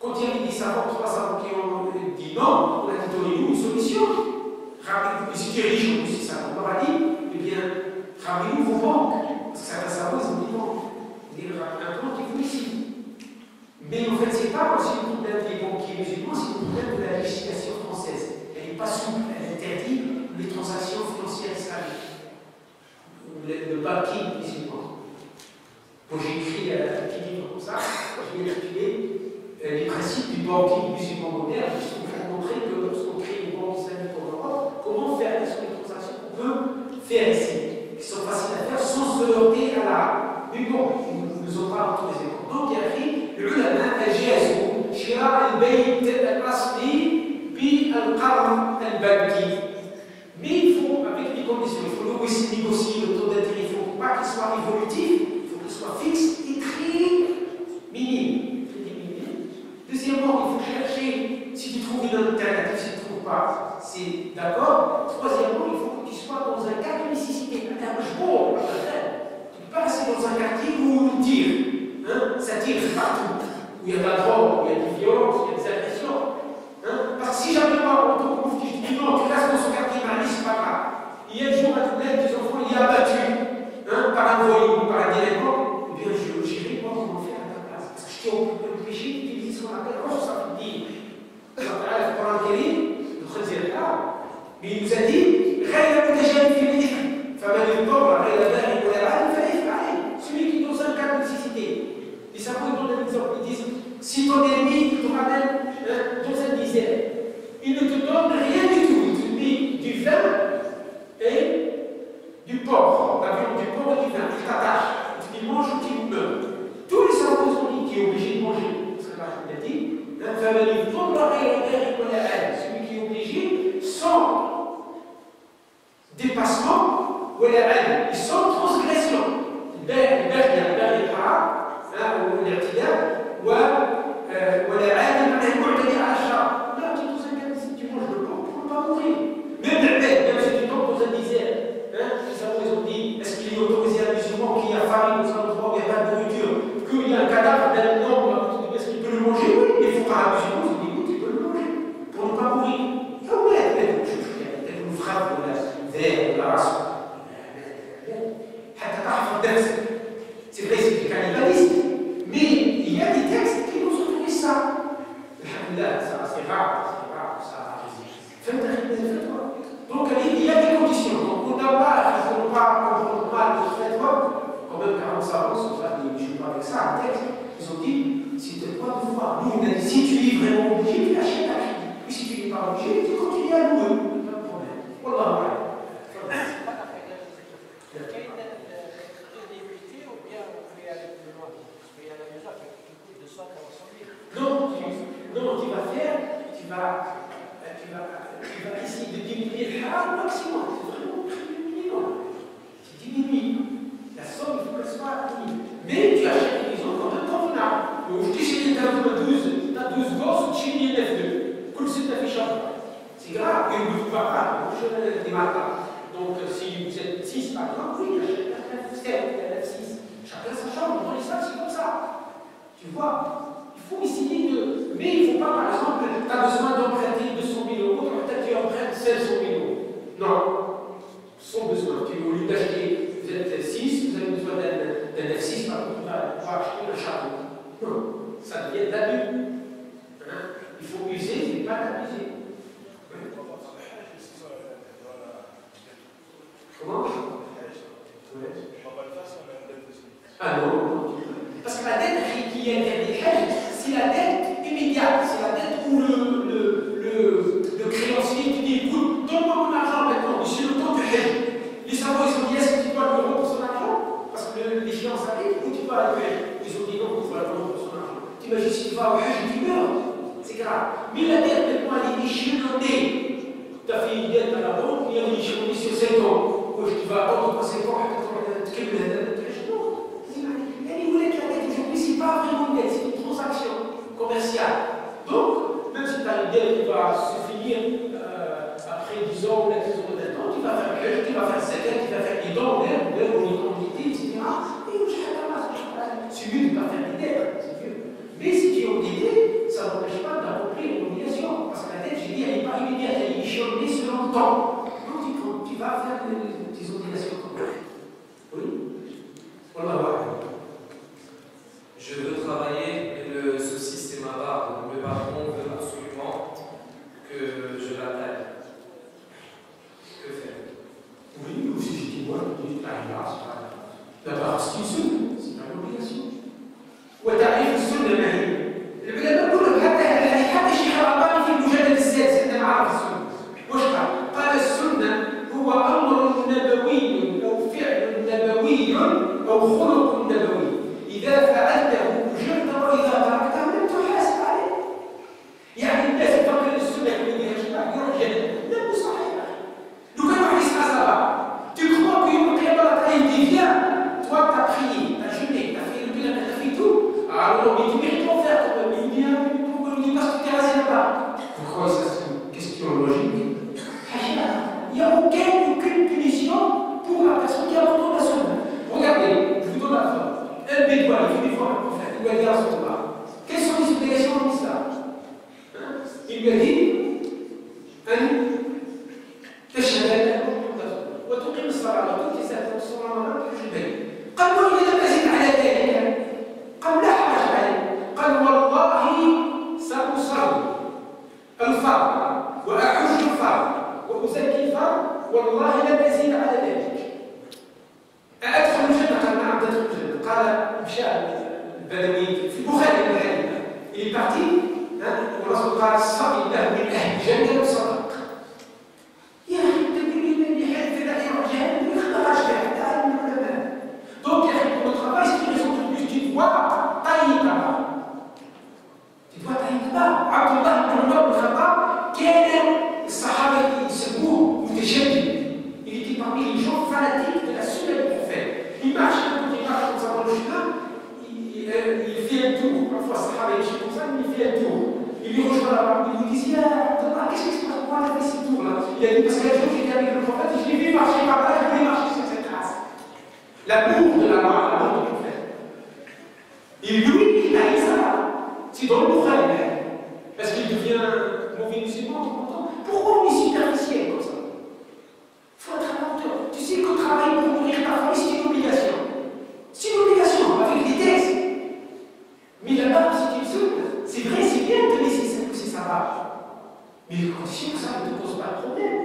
Quand il y avait des savants, 3 savants qui ont dit non, on a dit donnez-nous une solution. Rappelez-vous, si tu es riche, si ça vous aura dit, eh bien, pas aussi le problème des banquiers musulmans, c'est le problème de la législation française. Elle n'est pas souple, elle interdit les transactions financières islamiques. Le banquier musulman. Quand j'ai écrit un petit livre comme ça, j'ai intitulé les principes du banquier musulman moderne, qui pour montrer que lorsqu'on crée une banque islamique en Europe, comment faire les transactions qu'on peut faire ici, qui sont faciles à faire sans se heurter à la. Mais bon, ils nous ont pas autorisé. Donc il y a écrit العلماء أجازوا شراء البيت الأصلي بالقرض البنكي. Mais il faut, avec des conditions, il faut aussi négocier le taux d'intérêt. Il ne faut pas qu'il soit évolutif, il faut qu'il soit fixe et très minime. Deuxièmement, il faut chercher, si tu trouves une alternative, si tu ne trouves pas, c'est d'accord. Troisièmement, il faut qu'il soit dans un cas de nécessité. Un bon, tu ne peux pas rester dans un quartier où on tire. Hein? Ça tire partout. Où il y a de la drogue, où il y a des violences, où il y a des agressions. Hein? Parce que si jamais moi, en tant que moufti, je dis non, tu restes dans ce quartier, c'est pas grave. Il y a des jours à tout des enfants, il est abattu par un voyou, par un délinquant, eh bien j'irai pas comment faire à ta place. Parce que je t'ai empêché d'utiliser ce qu'on appelle roche dit. Le Coran Kérim, le Khazir là, mais il nous a dit غير متجانف في الإثم فمن اضطر غير باغ ولا عاد فإثم عليه. Celui qui est dans un cas de nécessité. Les savants donnent un exemple, ils disent si ton ennemi te ramène dans un misère, il ne te donne rien du tout, il te met du vin et du porc, la viande du porc et du vin, il t'attache, tu dis mange ou tu meurs. Tous les savants ont dit qu'il est obligé de manger, parce que là je l'ai dit, celui qui est obligé sans dépassement et sans transgression. ولا عادل معناه معتدي على الشرع. لا tu dans un cas si tu manges le porc, tu ne peux pas mourir. Même l'abed, même si tu tombes dans un désert, les savants ils ont dit est-ce qu'il est autorisé à un musulman qui a faim dans un endroit où il n'y a pas de nourriture, qu'il y a un cadavre d'un homme, est-ce qu'il peut le manger? Oui, mais il faut pas un musulman, ils ont dit oui, tu peux le manger pour ne pas mourir. Ah ouais, elle nous frappe de la verre, de la race. C'est vrai, c'est du cannibalisme, mais il y a des textes qui nous ont trouvé ça. Alhamdulillah, ça c'est rare, ça. Donc il y a des conditions. Donc on n'a pas, il ne faut pas comprendre mal le fait quand même 40 savants, je ne joue pas avec ça, un texte, ils ont dit, c'est toi de voir. Nous, on a dit, si tu es vraiment obligé, tu achètes la vie. Puis si tu n'es pas obligé, tu continues à louer. Pas de problème. Wallah. Non, tu vas essayer de diminuer le haram au maximum. C'est vraiment très minimum. Tu diminues. La somme, il faut qu'elle soit minime. Mais tu achètes une maison quand même convenable. Aujourd'hui, si tu as 12 gosses, tu es 9-2. Comme c'est affichable. C'est grave. Et vous ne pouvez pas je des matins. Donc, si vous êtes 6 par exemple, oui, achète un 7, un 6. Chacun sa chambre. Dans les salles, c'est comme ça. Tu vois? Il faut essayer de. Mais il ne faut pas, par exemple, tu as besoin d'emprunter 200 000 euros, peut-être tu empruntes 500 000 euros. Non, sans besoin. Au lieu d'acheter, vous êtes 6, vous avez besoin d'un F6, par contre, tu vas acheter un château. Non, ça devient de l'abus. Il faut user, mais pas l'abuser. Comment? Ah non. Parce que la dette qui est interdite, c'est la dette immédiate, c'est la dette où le créancier te dit écoute, donne-moi mon argent maintenant, c'est le temps du hajj. Les savants ils ont dit est-ce que tu dois le rendre pour son argent? Parce que les finances arrivent, ou tu dois le hajj? Ils ont dit non, il faut le rendre pour son argent. T'imagines si tu vas au hajj, tu meurs, c'est grave. Mais la dette maintenant elle est échelonnée. Tu as fait une dette à la banque, il y a une échelonnée sur 5 ans. Tu vas attendre 5 ans, tu il voulait que la dette aujourd'hui, ce n'est pas vraiment une dette, c'est une transaction commerciale. Donc, même si tu as une dette qui va se finir après 10 ans ou 10 ans d'un temps, tu vas faire quelque chose, tu vas faire 7 ans, tu vas faire des dons, ou une quantité, etc. Et celui ne va pas faire des dettes, c'est vieux. Mais si tu es endetté, ça n'empêche pas d'accomplir une obligation. Parce que la dette, j'ai dit, elle n'est pas immédiate, elle est échelonnée selon le temps. Donc, tu vas faire des obligations comme ça. Oui? On va voir. Je veux travailler, mais ce système à part n'arrive pas, c'est pas grave. D'abord, c'est une sunna, c'est pas une obligation. وتعريف السنة ما هي؟ العلماء كلهم حتى الشيخ الألباني في المجلد السادس عندما عرف السنة واش قال؟ قال السنة هو أمر نبوي أو فعل نبوي أو خلق نبوي إذا فعلته أجرت وإذا تركته لم تحاسب عليه. يعني الناس يفكر السنة كما يروح جهنم، لا مو صحيح. لو كان واحد يسمع صباح tu crois que يوم القيامة il dit viens, toi t'as prié, t'as jeûné, t'as fait le bilan, t'as fait tout. Alors non, mais tu mérites d'en faire quand même. Il dit pourquoi il dit parce que t'es rasé là-bas. Pourquoi ça c'est une question logique? Il n'y a aucune punition pour la personne qui abandonne la sunna. Regardez, je vous donne la preuve. Un bédouin, il fait des fois un prophète, il lui a dit à son père, quelles sont les obligations en islam? Il lui a dit تشهد أن لا إله إلا الله وتقيم الصلاة وتؤتي الزكاة وتصوم رمضان وتحج البيت. قال له إذا لم أزد على ذلك قال لا حرج عليه. قال والله سأصلي الفرض وأحج الفرض وأزكي الفرض والله لن أزيد على ذلك. أدخل الجنة؟ قال نعم تدخل الجنة. قال مشى البدوي في البخاري الحديث il est parti والرسول قال الصبي له من أهل الجنة وصدق. يا أخي تقول لي حد لا يروح جهنم ويخرج حتى عالم العلماء. Donc يا أخي pour le travail c'est une raison de plus tu dois tailler ta عبد الله بن عمر بن الخطاب كان الصحابة يسموه متشدد. Il était parmi les gens fanatiques de la sunna du prophète. Il marche quand il marche comme ça dans le chemin, il fait un tour. Parfois, les sahaba ils comme ça, il fait un tour. Il lui rejoint là-bas, il lui dit qu'est-ce qui se passe? Pourquoi tu as fait ce tour-là? Il a dit parce qu'un jour j'étais avec le prophète et je l'ai vu marcher par là, je voulais marcher sur cette trace. L'amour de la loi, l'amour du prophète. Et lui, il a dit ça. C'est dans le Coran. Parce qu'il devient mauvais musulman tout le temps. Pourquoi on est superficiel comme ça? Il faut être un menteur. Tu sais que travailler pour nourrir ta famille, c'est une obligation. C'est une obligation, avec des textes. Mais là-bas, c'est une sunna. C'est vrai, c'est bien de laisser ça, que c'est ça va. Mais les conditions que ça ne te pose pas de problème.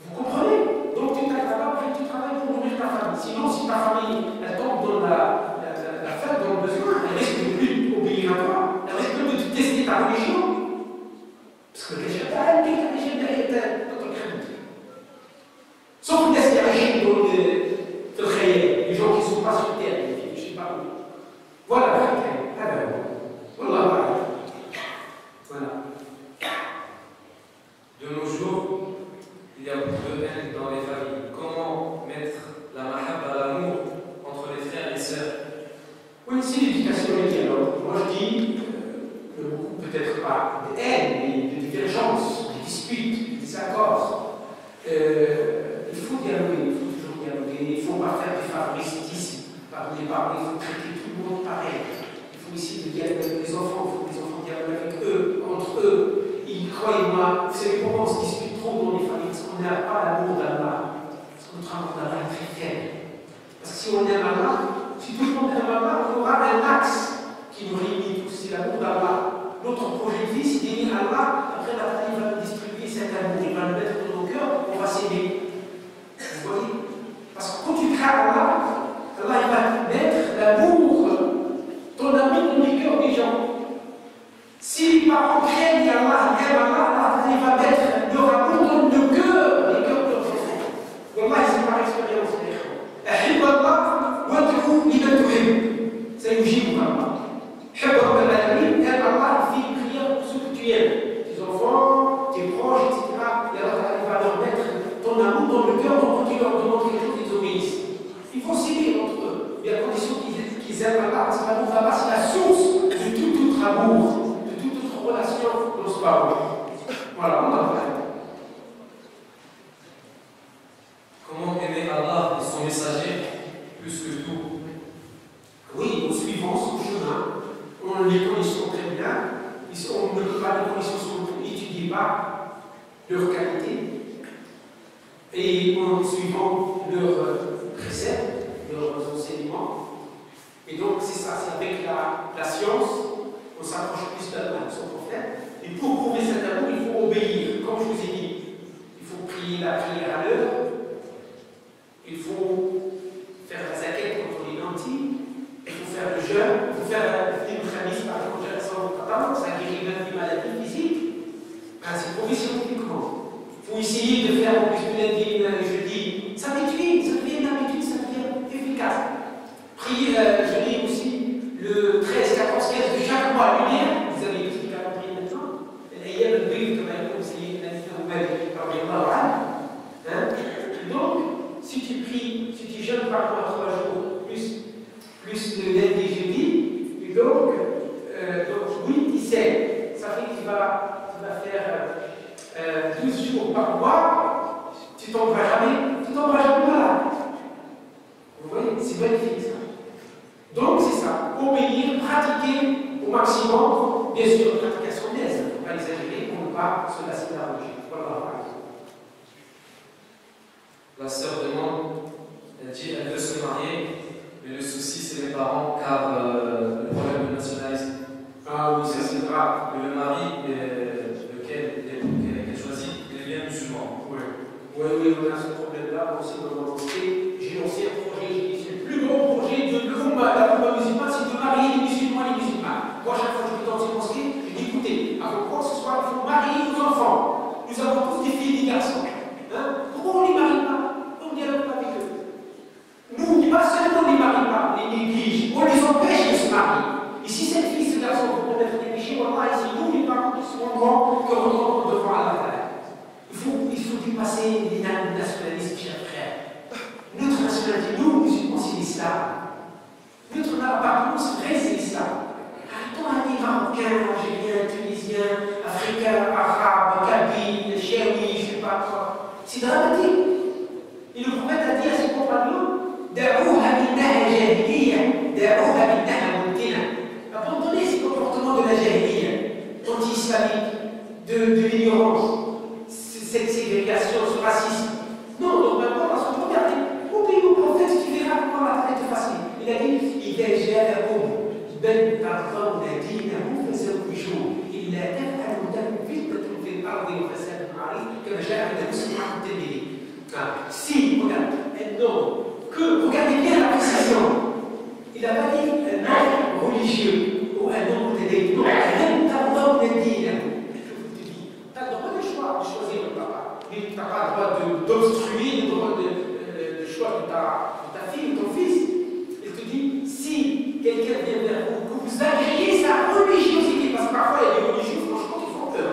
Vous comprenez? Donc tu t'arrêtes là-bas, après tu travailles pour nourrir ta famille. Sinon, si ta famille, elle tombe dans la faim, dans le besoin, elle risque de plus obéir à toi. Elle risque de te tester ta religion. Parce que les gens t'arrêtent, les gens t'arrêtent, sauf que c'est la chaîne de créer, les gens qui ne sont pas sur terre, je ne sais pas où. Voilà, voilà. De nos jours, il y a beaucoup de haine dans les familles. Comment mettre la mahabba, l'amour, entre les frères et les sœurs? Oui, c'est l'éducation et le dialogue. Moi je dis, peut-être pas de haine, mais de divergence, de disputes, de désaccords. Il faut dialoguer, il faut toujours dialoguer. Il ne faut pas faire du favoritisme par les parents, il faut traiter tout le monde pareil. Il faut essayer de dialoguer avec les enfants, il faut que les enfants dialoguent avec eux, entre eux. Croyez-moi, vous savez pourquoi on se dispute trop dans les familles? Parce qu'on n'a pas l'amour d'Allah. Parce que notre amour d'Allah est très faible. Parce que si on aime Allah, si tout le monde aime Allah, il y aura un axe qui nous réunit tous, c'est l'amour d'Allah. Notre projet de vie, c'est d'aimer Allah. Après, Allah va nous distribuer cet amour, il va le mettre dans nos cœurs, on va s'aimer. Vous voyez? Parce que quand tu crains Allah, Allah il va mettre l'amour, ton amour dans les cœurs des gens. Si les parents craignent Allah, Allah, il va mettre leur amour dans le cœur, les cœurs de leurs enfants. Wallah, c'est par expérience. أحب الله وادعو لمن تحب سيجيبك الله. حب رب العالمين, aime Allah, fais une prière pour ceux que tu aimes, tes enfants, tes proches, etc. Et Allah, il va leur mettre ton amour dans le cœur, donc quand tu leur demandes quelque chose, ils obéissent. Ils vont s'aimer entre eux, mais à condition qu'ils aiment Allah, parce que l'amour d'Allah, c'est la source de tout autre amour. Relation dans ce parole. Voilà, on a fait. Comment aimer Allah et son messager plus que tout? Oui, en suivant son chemin, on les connaissons très bien, on ne peut pas les connaître, on n'étudie pas leur qualité, et en suivant leurs préceptes, leurs enseignements. Et donc, c'est ça, c'est avec la science. On s'approche plus d'Allah, de son prophète. Et pour prouver cet amour, il faut obéir. Comme je vous ai dit, il faut prier la prière à l'heure. Il faut essayer de faire en plus de lundi, jeudi, ça devient une habitude, ça devient efficace. Priez, je lis aussi le 13, 14, 15 de chaque mois lunaire, vous avez tout le calendrier maintenant, et il y a le brief que m'a conseillé donc, si tu pries, si tu jeûnes par mois 3 jours, plus le lundi, jeudi, et donc oui, 17, ça fait que tu vas faire 12 jours par mois, tu tomberas jamais malade. Vous voyez, c'est magnifique ça. Donc c'est ça, obéir, pratiquer au maximum, bien sûr, pratication d'aise, il ne faut pas exagérer pour ne pas se lasser d'arranger. Voilà. La sœur demande, elle dit elle veut se marier, mais le souci c'est les parents car le problème de nationalisme. Ah oui, ça c'est grave. Le mari qu'elle choisit, il est bien musulman. Oui, on a ce problème-là aussi dans mon dossier. J'ai lancé un projet, j'ai dit c'est le plus gros projet de la Comba musulmane, c'est de marier les musulmans et les musulmans. Moi, chaque fois que je vais dans une mosquée, je dis écoutez, avant quoi que ce soit, il faut marier nos enfants. Nous avons tous des filles et des garçons. Pourquoi on ne les marie pas? On dialogue pas avec eux. Nous, pas seulement on ne les marie pas, on les néglige, on les empêche de se marier. Et si cette fille, ce garçon, vont être négligés, voilà, ici, nous, les parents qui sont grands, que l'on rencontre devant Allah. Il faut dépasser les nationalismes, chers frères. Notre nationalité, nous, musulmans, c'est l'islam. Notre appartenance, c'est vrai, c'est l'islam. Arrêtons à dire marocains, algériens, tunisiens, africains, arabes, kabyles, chéouis, je ne sais pas quoi. C'est dramatique. Et le prophète a dit à ses compagnons, abandonnez ces comportements de la jahiliya, anti-islamique, de l'ignorance, cette ségrégation, ce racisme. Non, donc maintenant, parce que regardez, obéis au prophète qui verra comment la traite est facile. Il a dit, si, regarde, un homme, regardez bien la précision. Il n'a pas dit un homme religieux ou un homme télé. Non, un homme dit. Tu as le droit de choisir le papa. Mais tu n'as pas le droit d'obstruer le droit de choix de ta fille ou ton fils. Il te dit, si quelqu'un vient vers vous, que vous agréez sa religiosité, parce que parfois il y a des religieux, franchement, qui font peur.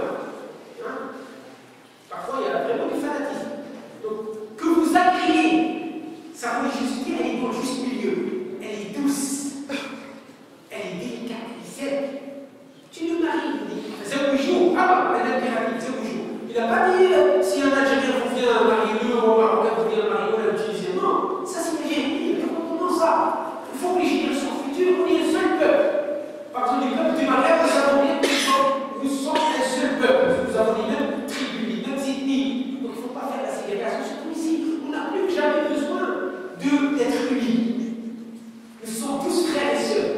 Parfois il y a vraiment du fanatisme. Donc, que vous agréez sa religiosité, elle est dans le juste milieu. Elle est douce. Elle est délicate, elle est sèche. Tu le maries, il dit, c'est un jour. Ah, elle a dit, c'est un jour. Il n'a pas dit, si un Algérien vous vient marier ou un Marocain vous vient marier ou un Tunisien. Non, ça c'est la Génie. Comment ça? Il faut obliger son futur, on est un seul peuple. Par exemple, les peuples du Maghreb, nous savons bien que nous sommes un seul peuple. Nous avons les mêmes tribus, les mêmes ethnies. Donc il ne faut pas faire la ségrégation. Surtout ici, on n'a plus que jamais besoin d'être unis. Nous sommes tous frères et sœurs.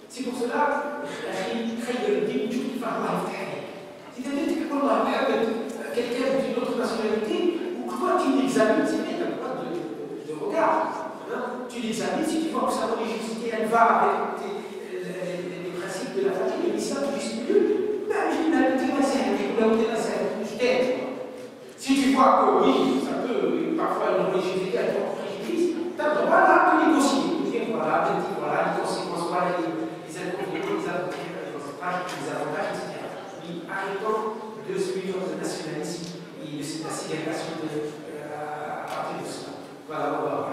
C'est pour cela que quelqu'un d'une autre nationalité, ou que toi tu l'examines, c'est bien, tu as le droit de regard. Tu l'examines, si tu vois que sa religiosité, elle va avec les principes de la famille, de l'islam, du juste milieu, si tu vois que oui, ça peut parfois une religiosité être en préjudice, tu as le droit là de négocier, de dire voilà, les conséquences, voilà, les inconvénients, les avantages, etc. Mais arrêtons de suivre le nationalisme et de la ségrégation à partir de cela. Voilà, on va voir.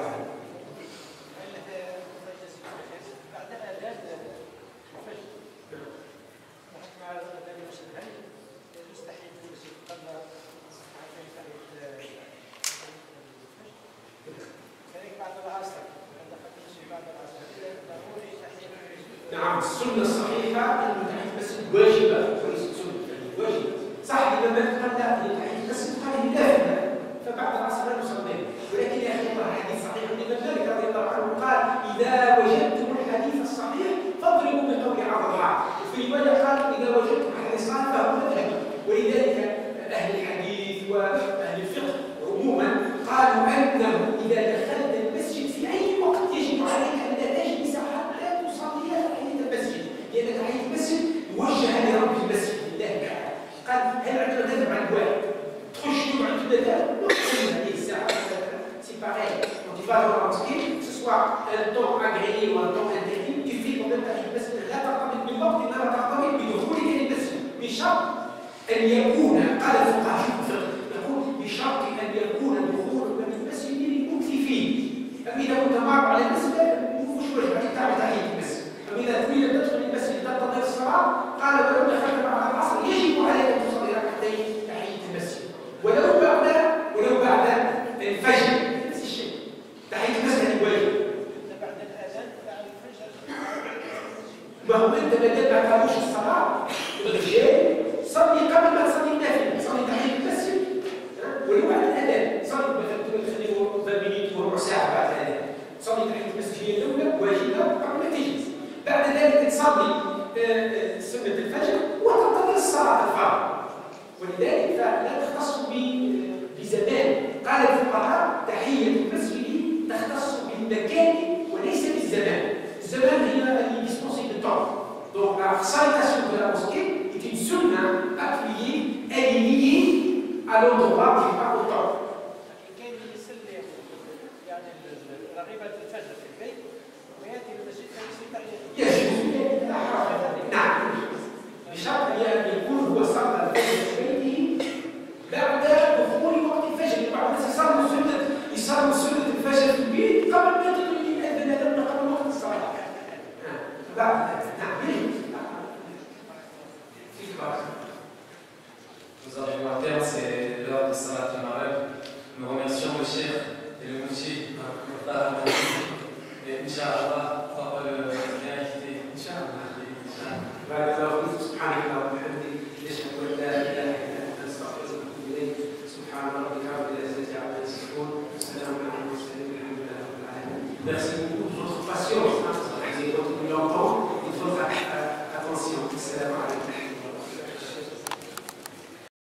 نعم السنة الصحيحة أن تحية المسجد واجبة وليست سنة يعني واجبة صح لما قال لا تحية المسجد هذه لازمة فبعد العصر لا نصليها ولكن يا أخي الله حديث صحيح ابن مالك رضي الله عنه قال إذا وجدتم الحديث الصحيح فاضربوا بقول عرضها وفي رواية قال إذا وجدتم حديث صحيح فهو مذهبي ولذلك أهل الحديث وأهل الفقه عموما قالوا أنه إذا دخلت المسجد في أي وقت يجب عليك أن لا تجلس حتى تصلي تحية المسجد لأن تحية المسجد موجهة لرب المسجد لله تعالى قال هل عندنا نذر عن واحد تخش تقعد c'est pareil. Quand tu vas dans la mosquée, que ce soit un temps agréé ou un temps interdit, tu fais quand même ta vie. لا تعتمد بالوقت انما تعتمد بدخولك للمسجد بشرط ان يكون قال الفقهاء يقول بشرط ان يكون دخولك للمسجد للمكث فيه. فاذا كنت مر على المسجد مش واجب عليك تعمل تحيه المسجد. فاذا تريد ان تدخل المسجد تنتظر الصلاه قال ولو دخلت بعد العصر يجب عليك ان تصلي ركعتين تحيه المسجد ولو بعد الفجر نفس الشيء. تحيه المسجد واجب. وهو انت بدل ما تعملش الصلاه الرجال صلي قبل ما تصلي النافله، صلي تحيه المسجد ولو بعد الاذان، صلي مثلا تخليه بمينيت وربع ساعه بعد الاذان، صلي تحيه المسجد هي الاولى واجبه قبل ما تجلس، بعد ذلك تصلي سنه الفجر وتنتظر الصلاه الفرض. ولذلك فلا تختص بزمان. قال الفقهاء تحيه المسجد تختص بالمكان وليس بالزمان. الزمان هي اللي dispensée de temps. Donc la salutation de la mosquée est une sunna appuyée, elle est liée à l'endroit qui n'est pas au temps. كان يصلي يعني رغيبة الفجر في البيت ويأتي للمسجد فيصلي تحية. يجوز لا حرج. نعم. بشرط أن يكون هو صلى الفجر في بيته بعد دخول وقت الفجر. بعض الناس يصلوا سنة الفجر في البيت قبل ما تدخل الأذان قبل وقت الصلاة. Nous arrivons à terme, c'est l'heure de Salat al-Maghrib. Nous remercions le chef et le mufti et Inch'Allah